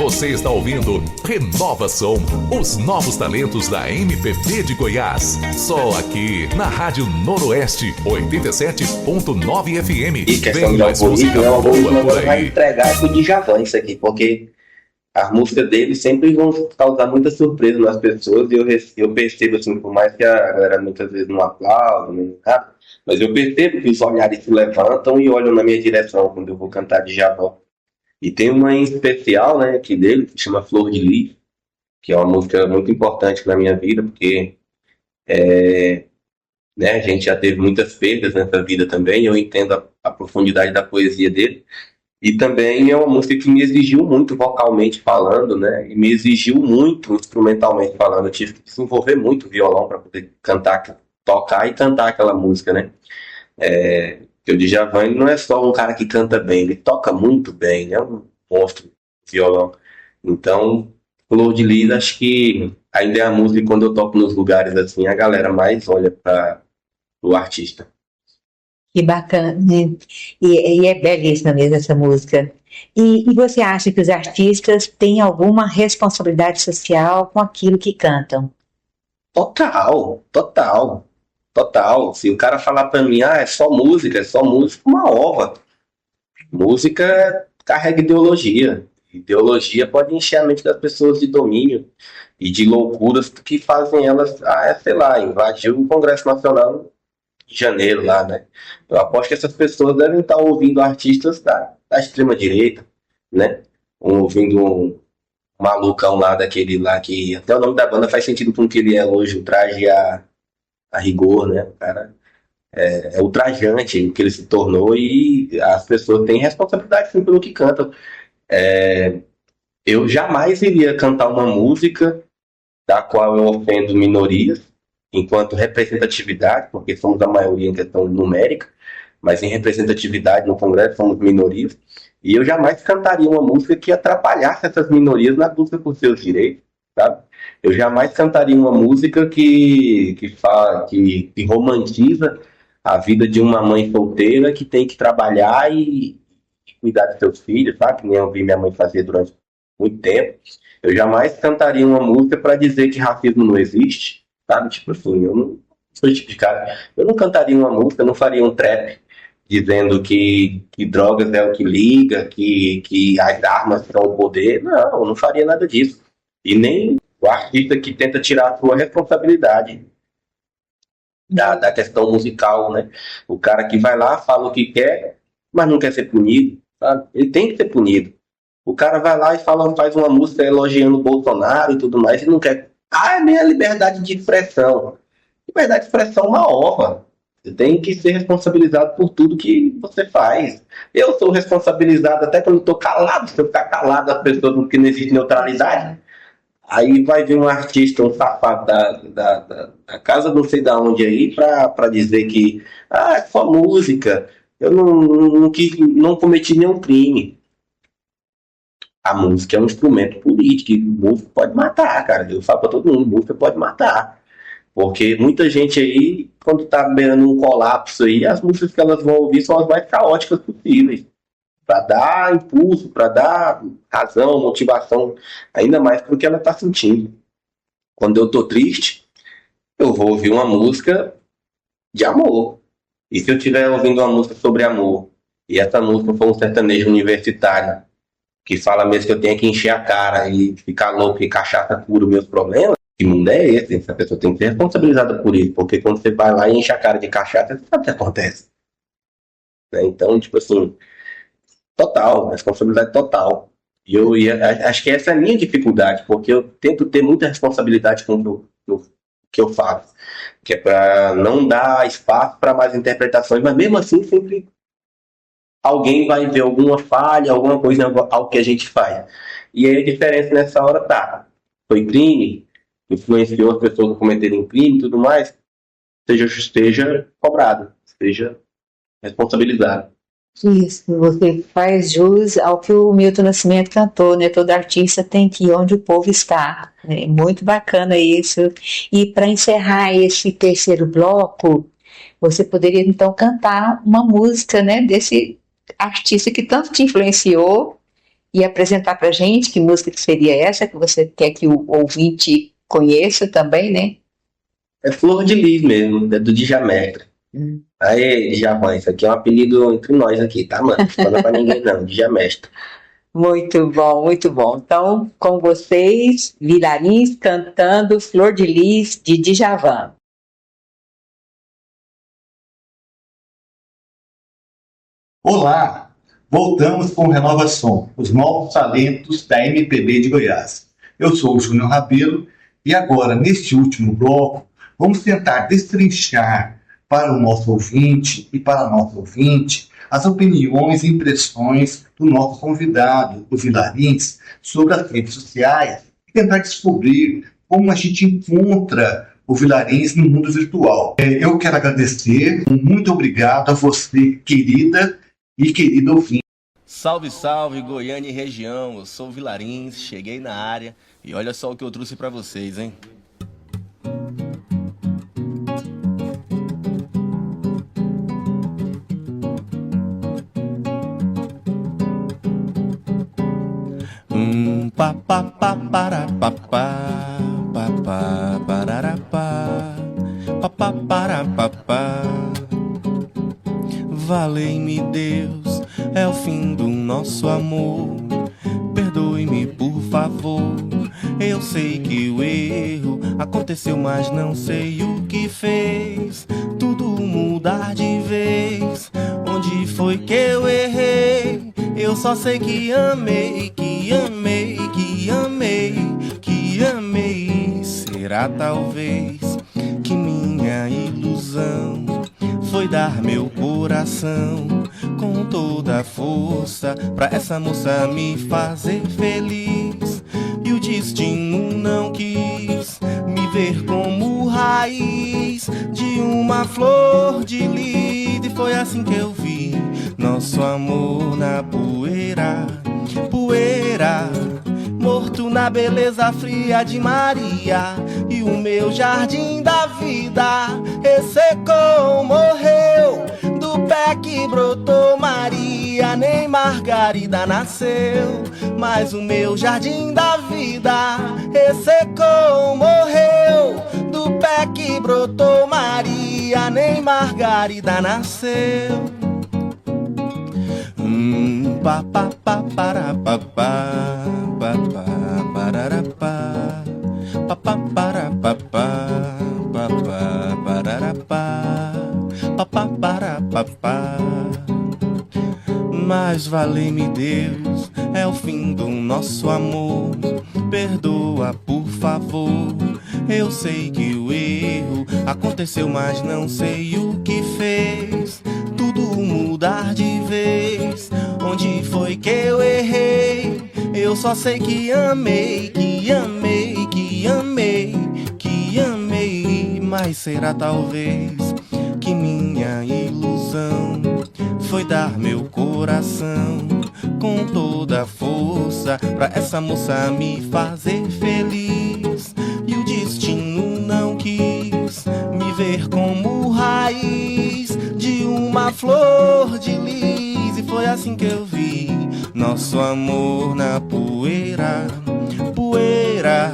Você está ouvindo Renova Som, os novos talentos da MPB de Goiás. Só aqui na Rádio Noroeste 87.9 FM. E questão de algoritmo, vai entregar pro Djavan isso aqui, porque as músicas dele sempre vão causar muita surpresa nas pessoas e eu percebo assim, por mais que a galera muitas vezes não aplaude, nada, mas eu percebo que os olhares se levantam e olham na minha direção quando eu vou cantar Djavan. E tem uma em especial, né, aqui dele, que chama Flor de Lis, que é uma música muito importante na minha vida, porque né, a gente já teve muitas perdas nessa vida também, eu entendo a profundidade da poesia dele, e também é uma música que me exigiu muito vocalmente falando, né, e me exigiu muito instrumentalmente falando, eu tive que desenvolver muito o violão para poder cantar, tocar e cantar aquela música, né. Porque o Djavan não é só um cara que canta bem, ele toca muito bem, né? Um monstro de violão. Então, Flor de Lis, acho que ainda é a música que quando eu toco nos lugares assim, a galera mais olha para o artista. Que bacana, né? E é belíssima mesmo essa música. E você acha que os artistas têm alguma responsabilidade social com aquilo que cantam? Total. Se o cara falar pra mim, é só música, uma ova. Música carrega ideologia. Ideologia pode encher a mente das pessoas de domínio e de loucuras que fazem elas, sei lá, invadir o Congresso Nacional de janeiro lá, né? Eu aposto que essas pessoas devem estar ouvindo artistas da extrema-direita, né? Ouvindo um malucão lá daquele lá que até o nome da banda faz sentido com que ele é hoje, o traje a rigor, né? O cara é ultrajante o que ele se tornou e as pessoas têm responsabilidade sim pelo que cantam. Eu jamais iria cantar uma música da qual eu ofendo minorias enquanto representatividade, porque somos a maioria em questão numérica, mas em representatividade no Congresso somos minorias, e eu jamais cantaria uma música que atrapalhasse essas minorias na busca por seus direitos, sabe? Eu jamais cantaria uma música que romantiza a vida de uma mãe solteira que tem que trabalhar e cuidar de seus filhos, sabe? Que nem eu vi minha mãe fazer durante muito tempo. Eu jamais cantaria uma música para dizer que racismo não existe, sabe? Tipo assim, eu não sou esse tipo de cara. Eu não cantaria uma música, não faria um trap dizendo que drogas é o que liga, que as armas são o poder. Não, eu não faria nada disso. E nem o artista que tenta tirar a sua responsabilidade da questão musical, né? O cara que vai lá, fala o que quer, mas não quer ser punido, sabe? Ele tem que ser punido. O cara vai lá e faz uma música elogiando o Bolsonaro e tudo mais, e não quer. É minha liberdade de expressão. Liberdade de expressão é uma honra. Você tem que ser responsabilizado por tudo que você faz. Eu sou responsabilizado até quando eu estou calado. Se eu ficar calado, as pessoas, porque não existe neutralidade. Aí vai vir um artista, um safado da casa não sei da onde aí, pra dizer que é só música, eu não cometi nenhum crime. A música é um instrumento político, e música pode matar, cara. Eu falo pra todo mundo, música pode matar. Porque muita gente aí, quando tá beirando um colapso aí, as músicas que elas vão ouvir são as mais caóticas possíveis. Para dar impulso, para dar razão, motivação, ainda mais pro que ela está sentindo. Quando eu tô triste, eu vou ouvir uma música de amor. E se eu estiver ouvindo uma música sobre amor, e essa música for um sertanejo universitário, que fala mesmo que eu tenho que encher a cara e ficar louco e cachaça cura os meus problemas, que mundo é esse? Essa pessoa tem que ser responsabilizada por isso, porque quando você vai lá e enche a cara de cachaça, você sabe o que acontece. Então, tipo assim, total, responsabilidade total. E acho que essa é a minha dificuldade, porque eu tento ter muita responsabilidade com o que eu faço, que é para não dar espaço para mais interpretações, mas mesmo assim sempre alguém vai ver alguma falha, alguma coisa ao que a gente faz. E aí a diferença nessa hora foi crime, influenciou as pessoas a cometerem crime e tudo mais, esteja cobrado, esteja responsabilizado. Isso, você faz jus ao que o Milton Nascimento cantou, né? Todo artista tem que ir onde o povo está. É muito bacana isso. E para encerrar esse terceiro bloco, você poderia então cantar uma música, né, desse artista que tanto te influenciou e apresentar para gente que música que seria essa, que você quer que o ouvinte conheça também, né? É Flor de Lis mesmo, é do Djamel. Aí, Djavan, isso aqui é um apelido entre nós aqui, tá, mano? Não fala pra ninguém não, Djamel. Muito bom, muito bom. Então, com vocês, Vilarins cantando Flor de Lis de Djavan. Olá! Voltamos com o Renova Som, os novos talentos da MPB de Goiás. Eu sou o Júnior Rabelo e agora, neste último bloco, vamos tentar destrinchar para o nosso ouvinte e para a nossa ouvinte as opiniões e impressões do nosso convidado, o Vilarins, sobre as redes sociais e tentar descobrir como a gente encontra o Vilarins no mundo virtual. Eu quero agradecer, muito obrigado a você, querida e querido ouvinte. Salve, salve, Goiânia e região, eu sou o Vilarins, cheguei na área e olha só o que eu trouxe pra vocês, hein? Pa pa pa para pa pa pa pa parara pa pa pa para pa pa. Valei-me Deus, é o fim do nosso amor. Perdoe-me por favor. Eu sei que o erro aconteceu, mas não sei o que fez tudo mudar de vez. Onde foi que eu errei? Eu só sei que amei, que amei, que amei, que amei. Será talvez que minha ilusão foi dar meu coração com toda a força pra essa moça me fazer feliz. E o destino não quis me ver como raiz de uma flor de lis. E foi assim que eu vi nosso amor na poeira, poeira, morto na beleza fria de Maria. E o meu jardim da vida ressecou, morreu. Do pé que brotou Maria, nem Margarida nasceu. Mas o meu jardim da vida ressecou, morreu. Do pé que brotou Maria, nem Margarida nasceu. Pa pa pa para pa pa pa pa para pa pa pa para pa pa pa para pa pa para pa. Mas vale-me Deus, é o fim do nosso amor. Perdoa, por favor. Eu sei que o erro aconteceu, mas não sei o que fez tudo mudar de vez. Onde foi que eu errei? Eu só sei que amei, que amei, que amei, que amei. Mas será talvez que minha ilusão foi dar meu coração com toda a força pra essa moça me fazer feliz. E o destino não quis me ver como raiz de uma flor de lis. E foi assim que eu vi nosso amor na poeira, poeira,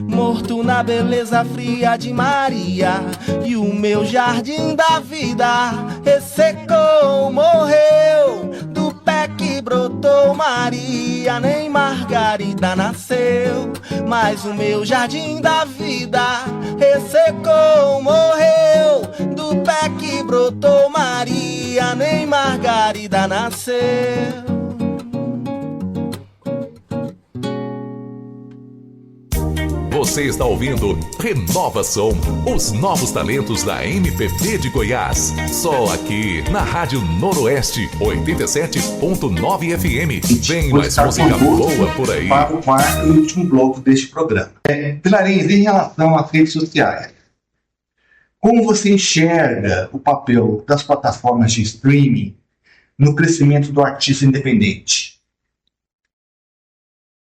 morto na beleza fria de Maria. E o meu jardim da vida ressecou, morreu. Do pé que brotou Maria, nem Margarida nasceu. Mas o meu jardim da vida ressecou, morreu. Do pé que brotou Maria, nem Margarida nasceu. Você está ouvindo Renova Som, os novos talentos da MPB de Goiás. Só aqui na Rádio Noroeste 87.9 FM. Vem mais música boa por aí. Para o quarto e último bloco deste programa. Pilarins, em relação às redes sociais, como você enxerga o papel das plataformas de streaming no crescimento do artista independente?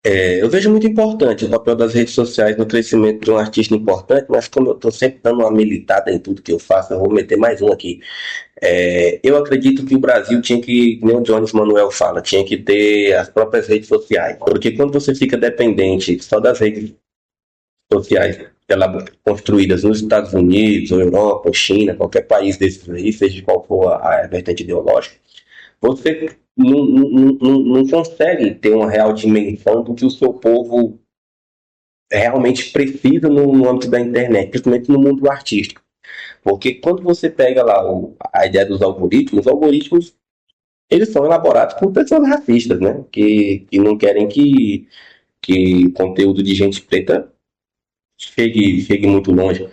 Eu vejo muito importante o papel das redes sociais no crescimento de um artista importante, mas como eu estou sempre dando uma militada em tudo que eu faço, eu vou meter mais um aqui. Eu acredito que o Brasil tinha que, como o Jones Manuel fala, tinha que ter as próprias redes sociais, porque quando você fica dependente só das redes sociais construídas nos Estados Unidos, ou Europa, ou China, qualquer país desses aí, seja de qual for a vertente ideológica, você não consegue ter uma real dimensão do que o seu povo realmente precisa no âmbito da internet, principalmente no mundo artístico. Porque quando você pega lá a ideia dos algoritmos, os algoritmos eles são elaborados por pessoas racistas, né? Que não querem que conteúdo de gente preta chegue muito longe.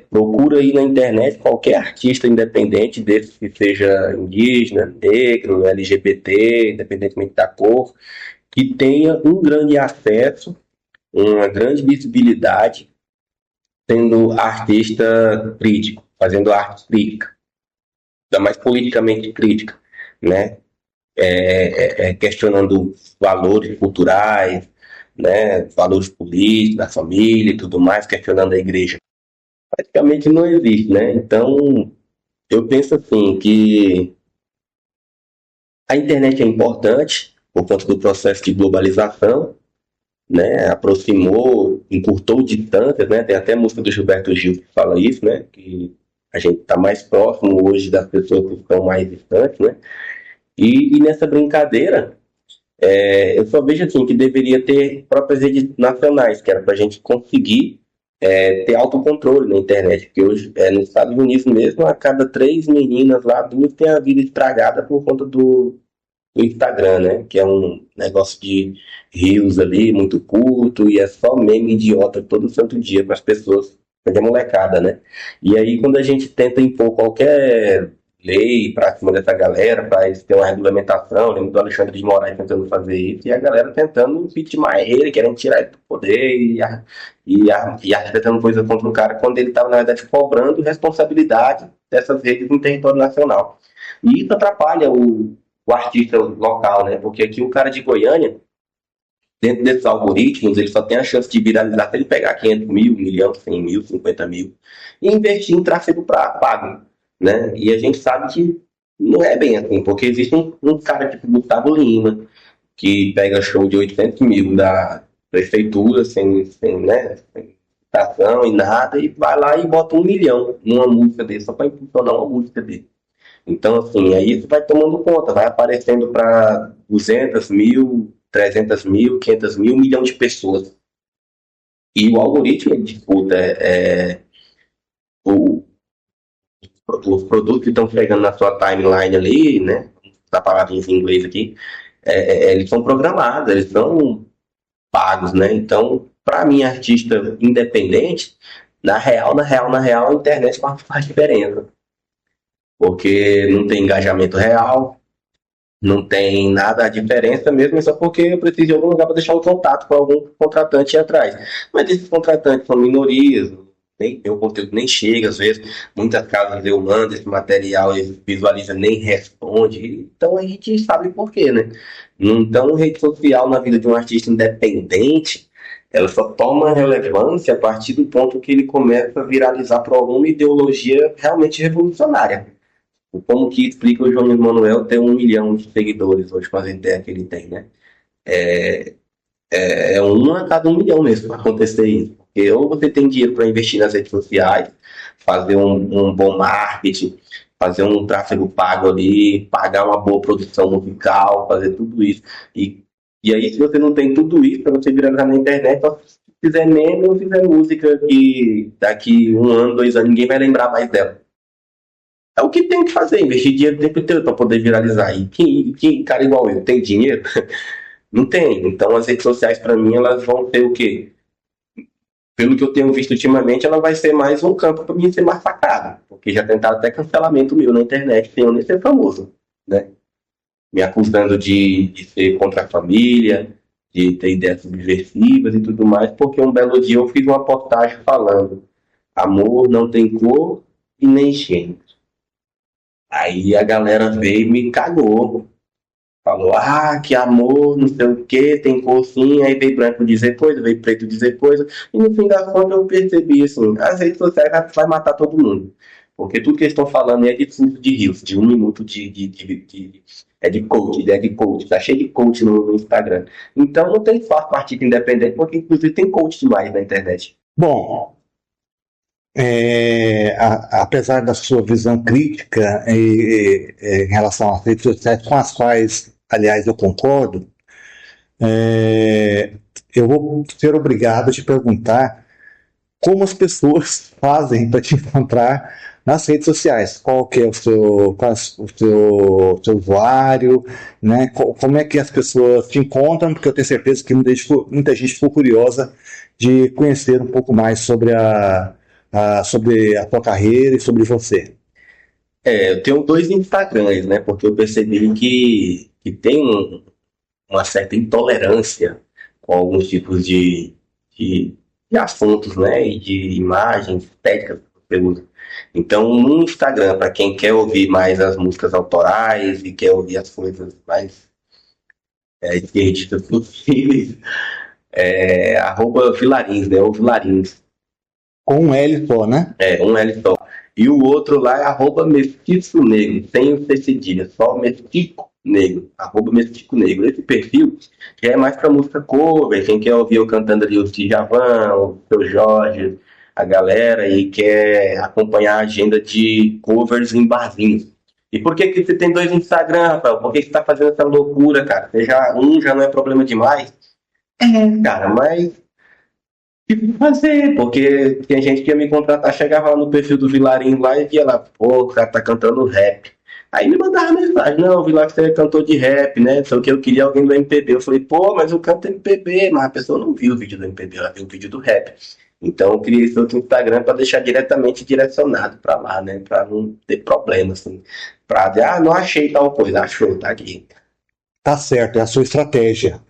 Procura aí na internet qualquer artista independente desse, que seja indígena, negro, LGBT, independentemente da cor, que tenha um grande acesso, uma grande visibilidade, sendo artista crítico, fazendo arte crítica, ainda mais politicamente crítica, né? Questionando valores culturais, né? Valores políticos, da família e tudo mais, questionando a igreja. Praticamente não existe, né? Então, eu penso assim, que a internet é importante por conta do processo de globalização, né? Aproximou, encurtou distâncias, né? Tem até a música do Gilberto Gil que fala isso, né? Que a gente está mais próximo hoje das pessoas que estão mais distantes, né? E nessa brincadeira, eu só vejo assim, que deveria ter próprias redes nacionais, que era para a gente conseguir ter autocontrole na internet, porque hoje nos Estados Unidos mesmo, a cada 3 meninas lá, 2 têm a vida estragada por conta do Instagram, né? Que é um negócio de reels ali, muito curto, e é só meme idiota todo santo dia para as pessoas, para a molecada, né? E aí quando a gente tenta impor qualquer lei para cima dessa galera, para eles terem uma regulamentação, lembro do Alexandre de Moraes tentando fazer isso, e a galera tentando vitimar ele, querendo tirar ele do poder, e arquitetando coisa contra o cara, quando ele estava, na verdade, cobrando responsabilidade dessas redes no território nacional. E isso atrapalha o artista local, né? Porque aqui o cara de Goiânia, dentro desses algoritmos, ele só tem a chance de viralizar se ele pegar 500 mil, 1 milhão, 100 mil, 50 mil, e investir em tráfego pago, né? E a gente sabe que não é bem assim, porque existe um cara tipo Gustavo Lima, que pega show de 800 mil da prefeitura, sem estação e nada, e vai lá e bota 1 milhão numa música dele, só para impulsionar uma música dele. Então, assim, aí isso vai tomando conta, vai aparecendo para 200 mil, 300 mil, 500 mil, 1 milhão de pessoas. E o algoritmo ele disputa o, os produtos que estão chegando na sua timeline ali, né? Da palavrinha em inglês aqui, eles são programados, eles são pagos, né? Então, para mim, artista independente, na real, a internet faz diferença. Porque não tem engajamento real, não tem nada a diferença mesmo, só porque eu preciso de algum lugar para deixar um contato com algum contratante atrás. Mas esses contratantes são minorias, meu conteúdo nem chega, às vezes, muitas casas eu mando esse material, eles visualizam, nem responde, então a gente sabe por quê, né? Então, rede social na vida de um artista independente, ela só toma relevância a partir do ponto que ele começa a viralizar por alguma ideologia realmente revolucionária. Como que explica o João Emanuel ter 1 milhão de seguidores hoje com as ideias que ele tem, né? É 1 a cada 1 milhão mesmo para acontecer isso. Porque ou você tem dinheiro para investir nas redes sociais, fazer um bom marketing, fazer um tráfego pago ali, pagar uma boa produção musical, fazer tudo isso. E aí, se você não tem tudo isso para você viralizar na internet, só se fizer meme ou fizer música que daqui 1 ano, 2 anos, ninguém vai lembrar mais dela. É o que tem que fazer, investir dinheiro o tempo inteiro para poder viralizar. E quem cara igual eu tem dinheiro? Não tem. Então as redes sociais, para mim, elas vão ter o quê? Pelo que eu tenho visto ultimamente, ela vai ser mais um campo para mim ser massacrado. Porque já tentaram até cancelamento meu na internet, sem eu nem ser famoso, né? Me acusando de ser contra a família, de ter ideias subversivas e tudo mais, porque um belo dia eu fiz uma postagem falando: amor não tem cor e nem gênero. Aí a galera veio e me cagou. Falou, que amor, não sei o que, tem cor sim. Aí veio branco dizer coisa, veio preto dizer coisa. E no fim das contas eu percebi assim, as redes sociais vai matar todo mundo. Porque tudo que eles estão falando é de curso de rios, de 1 minuto de coach, tá cheio de coach no Instagram. Então não tem fácil partido independente, porque inclusive tem coach demais na internet. Bom, apesar da sua visão crítica em relação às redes sociais, com as quais, aliás, eu concordo, eu vou ser obrigado a te perguntar como as pessoas fazem para te encontrar nas redes sociais. Qual que é o seu usuário, né? Como é que as pessoas te encontram, porque eu tenho certeza que muita gente ficou curiosa de conhecer um pouco mais sobre sobre a tua carreira e sobre você. Eu tenho 2 Instagrams, né? Porque eu percebi que tem uma certa intolerância com alguns tipos de assuntos, né? E de imagens, estéticas que você usa. Então, no Instagram, para quem quer ouvir mais as músicas autorais e quer ouvir as coisas mais esquerdistas possíveis, @Vilarins, né? Ou Vilarins. Com um L só, né? Um L só. E o outro lá é @Mestiço Negro, sem o C cedilha, só Mestico Negro, @Mestico Negro. Esse perfil que é mais pra música cover, quem quer ouvir eu cantando ali o Djavan, o Seu Jorge, a galera, e quer acompanhar a agenda de covers em barzinhos. E por que você tem 2 Instagram, Rafael? Por que você tá fazendo essa loucura, cara? Já não é problema demais? Cara, mas fazer, porque tem gente que ia me contratar, chegava lá no perfil do Vilarinho lá e via lá, o cara tá cantando rap. Aí me mandava mensagem, não, vi lá que você é cantor de rap, né? Só que eu queria alguém do MPB. Eu falei, mas eu canto MPB, mas a pessoa não viu o vídeo do MPB, ela viu o vídeo do rap. Então eu criei esse outro Instagram para deixar diretamente direcionado para lá, né? Para não ter problema, assim. Pra dizer, não achei tal coisa, achou, tá aqui. Tá certo, é a sua estratégia.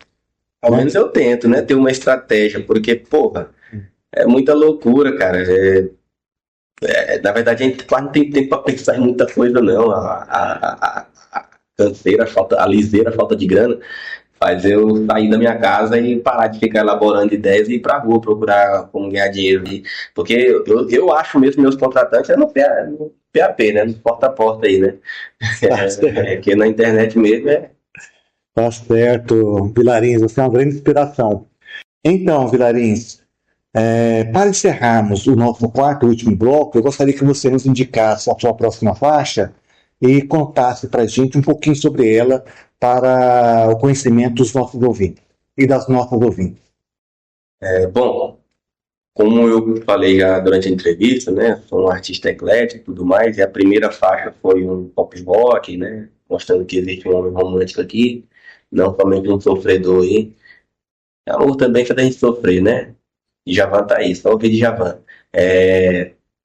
Ao menos eu tento, né? Ter uma estratégia, porque, é muita loucura, cara. Na verdade, a gente quase não tem tempo para pensar em muita coisa, não. A canseira, a liseira, a falta de grana, faz eu sair da minha casa e parar de ficar elaborando ideias e ir pra rua procurar como ganhar dinheiro. Porque eu acho mesmo meus contratantes no PAP, né? No porta a porta aí, né? Porque na internet mesmo Tá certo, Vilarins, você é uma grande inspiração. Então, Vilarins, para encerrarmos o nosso 4º e último bloco, eu gostaria que você nos indicasse a sua próxima faixa e contasse para a gente um pouquinho sobre ela para o conhecimento dos nossos ouvintes e das nossas ouvintes. Bom, como eu falei já durante a entrevista, né, sou um artista eclético e tudo mais, e a primeira faixa foi um pop rock, né, mostrando que existe um homem romântico aqui, não somente um sofredor aí. Amor também faz a gente sofrer, né? Djavan tá aí, só ouvir Djavan.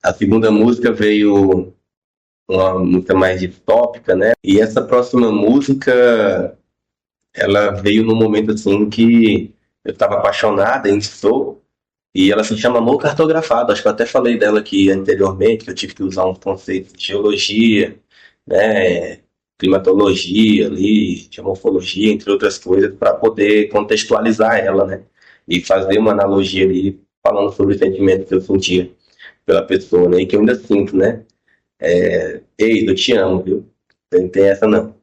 A segunda música veio uma música mais distópica, né? E essa próxima música, ela veio num momento assim que eu estava apaixonada em Soul, e ela se chama Amor Cartografado. Acho que eu até falei dela aqui anteriormente, que eu tive que usar uns conceitos de geologia, né? Climatologia ali, de morfologia, entre outras coisas, para poder contextualizar ela, né? E fazer uma analogia ali, falando sobre o sentimento que eu sentia pela pessoa, né? E que eu ainda sinto, né? Ei, eu te amo, viu? Não tem essa não.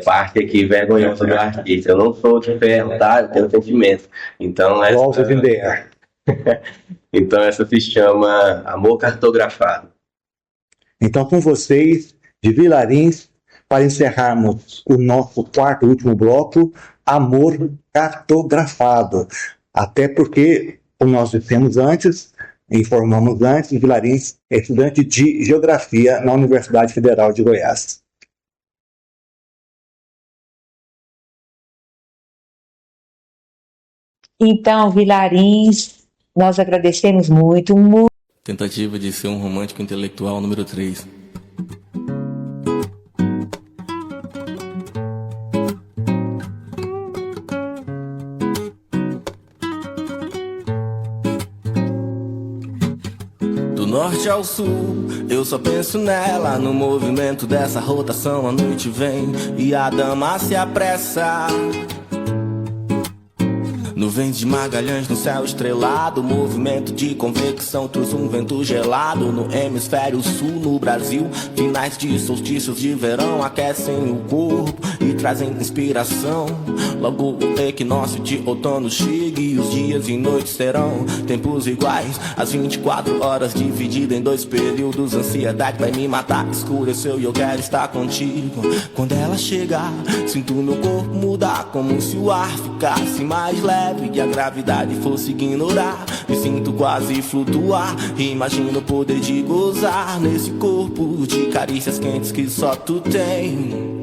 Parte aqui vergonhosa do artista. Eu não sou de ferro, tá? Eu tenho sentimento. Então então essa se chama Amor Cartografado. Então, com vocês, de Vilarins, para encerrarmos o nosso quarto e último bloco, Amor Cartografado. Até porque, como nós dissemos antes, informamos antes, Vilarins é estudante de Geografia na Universidade Federal de Goiás. Então, Vilarins, nós agradecemos muito. Tentativa de ser um romântico intelectual número 3. Do norte ao sul, eu só penso nela. No movimento dessa rotação, a noite vem e a dama se apressa. Nuvens de Magalhães no céu estrelado, movimento de convecção trouxe um vento gelado no hemisfério sul, no Brasil. Finais de solstícios de verão aquecem o corpo e trazem inspiração. Logo o equinócio de outono chega e os dias e noites serão tempos iguais. As 24 horas divididas em 2 períodos, ansiedade vai me matar, escureceu e eu quero estar contigo. Quando ela chegar, sinto meu corpo mudar, como se o ar ficasse mais leve e a gravidade fosse ignorar. Me sinto quase flutuar, imagino o poder de gozar nesse corpo de carícias quentes que só tu tem.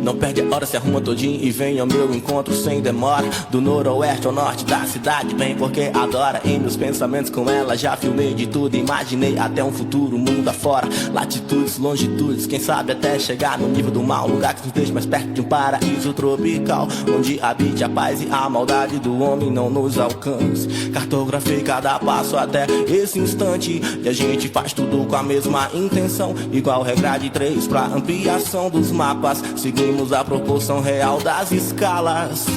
Não perde a hora, se arruma todinho e vem ao meu encontro sem demora. Do noroeste ao norte da cidade, vem porque adora. Em meus pensamentos com ela já filmei de tudo, imaginei até um futuro mundo afora. Latitudes, longitudes, quem sabe até chegar no nível do mal. Lugar que nos deixa mais perto de um paraíso tropical, onde habite a paz e a maldade do homem não nos alcance. Cartografei cada passo até esse instante, e a gente faz tudo com a mesma intenção. Igual regra de 3 pra ampliação dos mapas, seguimos a proporção real das escalas.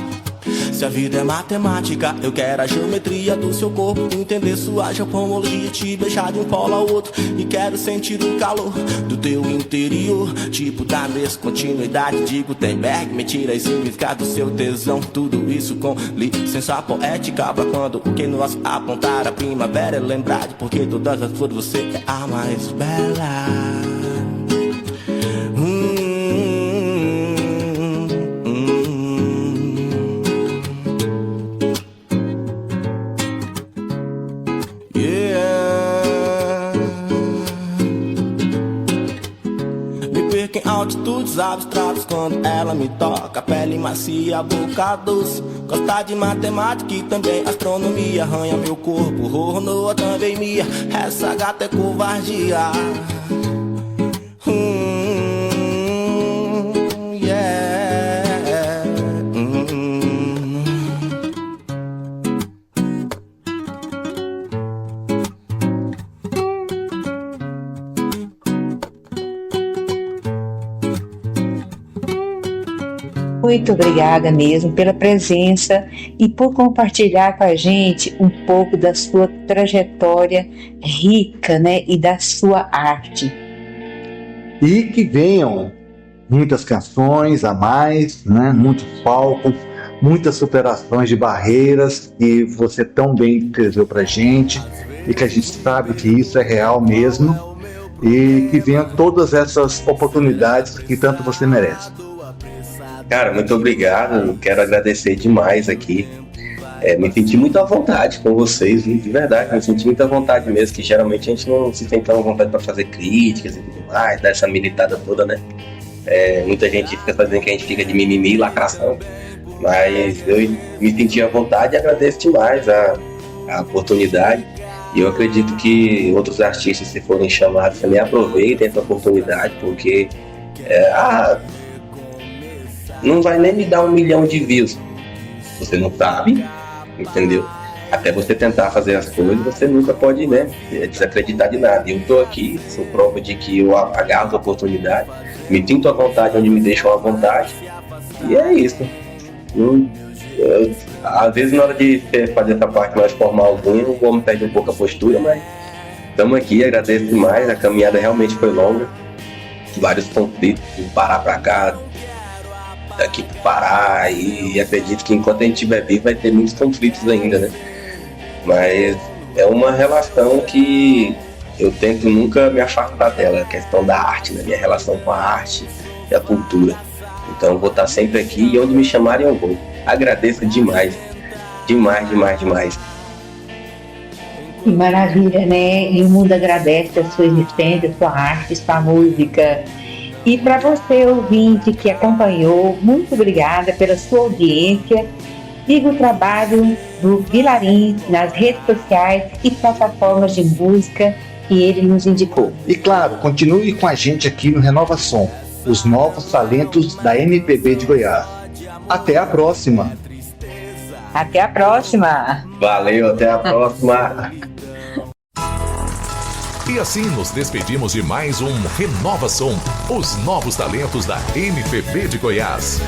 Se a vida é matemática, eu quero a geometria do seu corpo, entender sua geopomologia, te beijar de um polo ao outro. E quero sentir o calor do teu interior, tipo da descontinuidade de Gutenberg. Me tira esse significado do seu tesão, tudo isso com licença poética, pra quando o que nós apontar a primavera é lembrar de porque todas as flores você é a mais bela. Altitudes abstratos quando ela me toca, pele macia, boca doce. Gosta de matemática e também astronomia, arranha meu corpo, rornoa também minha. Essa gata é covardia. Muito obrigada mesmo pela presença e por compartilhar com a gente um pouco da sua trajetória rica, né, e da sua arte. E que venham muitas canções a mais, né, muitos palcos, muitas superações de barreiras que você tão bem descreveu pra gente e que a gente sabe que isso é real mesmo. e que venham todas essas oportunidades que tanto você merece. Cara, muito obrigado. Quero agradecer demais aqui. Me senti muito à vontade com vocês, de verdade. Me senti muito à vontade mesmo, que geralmente a gente não se sente tão à vontade para fazer críticas e tudo mais, dar essa militada toda, né? Muita gente fica fazendo que a gente fica de mimimi e lacração, mas eu me senti à vontade e agradeço demais a oportunidade. E eu acredito que outros artistas, se forem chamados, também aproveitem essa oportunidade, porque não vai nem me dar 1 milhão de views. Você não sabe, entendeu? Até você tentar fazer as coisas, você nunca pode, né, desacreditar de nada. E eu tô aqui, sou prova de que eu agarro a oportunidade, me sinto à vontade onde me deixam à vontade. E é isso. Às vezes, na hora de fazer essa parte mais formalzinha, o homem perde um pouco a postura, mas estamos aqui, agradeço demais. A caminhada realmente foi longa, vários conflitos, de Pará pra cá, daqui pro Pará, e acredito que enquanto a gente estiver vivo vai ter muitos conflitos ainda, né? Mas é uma relação que eu tento nunca me afastar dela, a questão da arte, né? Minha relação com a arte e a cultura. Então eu vou estar sempre aqui e onde me chamarem eu vou. Agradeço demais, demais. Que maravilha, né? E o mundo agradece a sua existência, a sua arte, a sua música. E para você, ouvinte, que acompanhou, muito obrigada pela sua audiência. Siga o trabalho do Vilarim nas redes sociais e plataformas de música que ele nos indicou. E claro, continue com a gente aqui no Renova Som, os novos talentos da MPB de Goiás. Até a próxima! Até a próxima! Valeu, até a próxima! E assim nos despedimos de mais um Renova Som, os novos talentos da MPB de Goiás.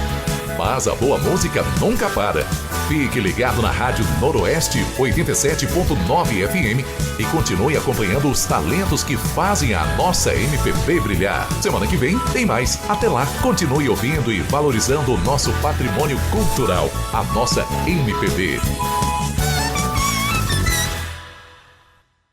Mas a boa música nunca para. Fique ligado na Rádio Noroeste 87.9 FM e continue acompanhando os talentos que fazem a nossa MPB brilhar. Semana que vem tem mais. Até lá, continue ouvindo e valorizando o nosso patrimônio cultural, a nossa MPB.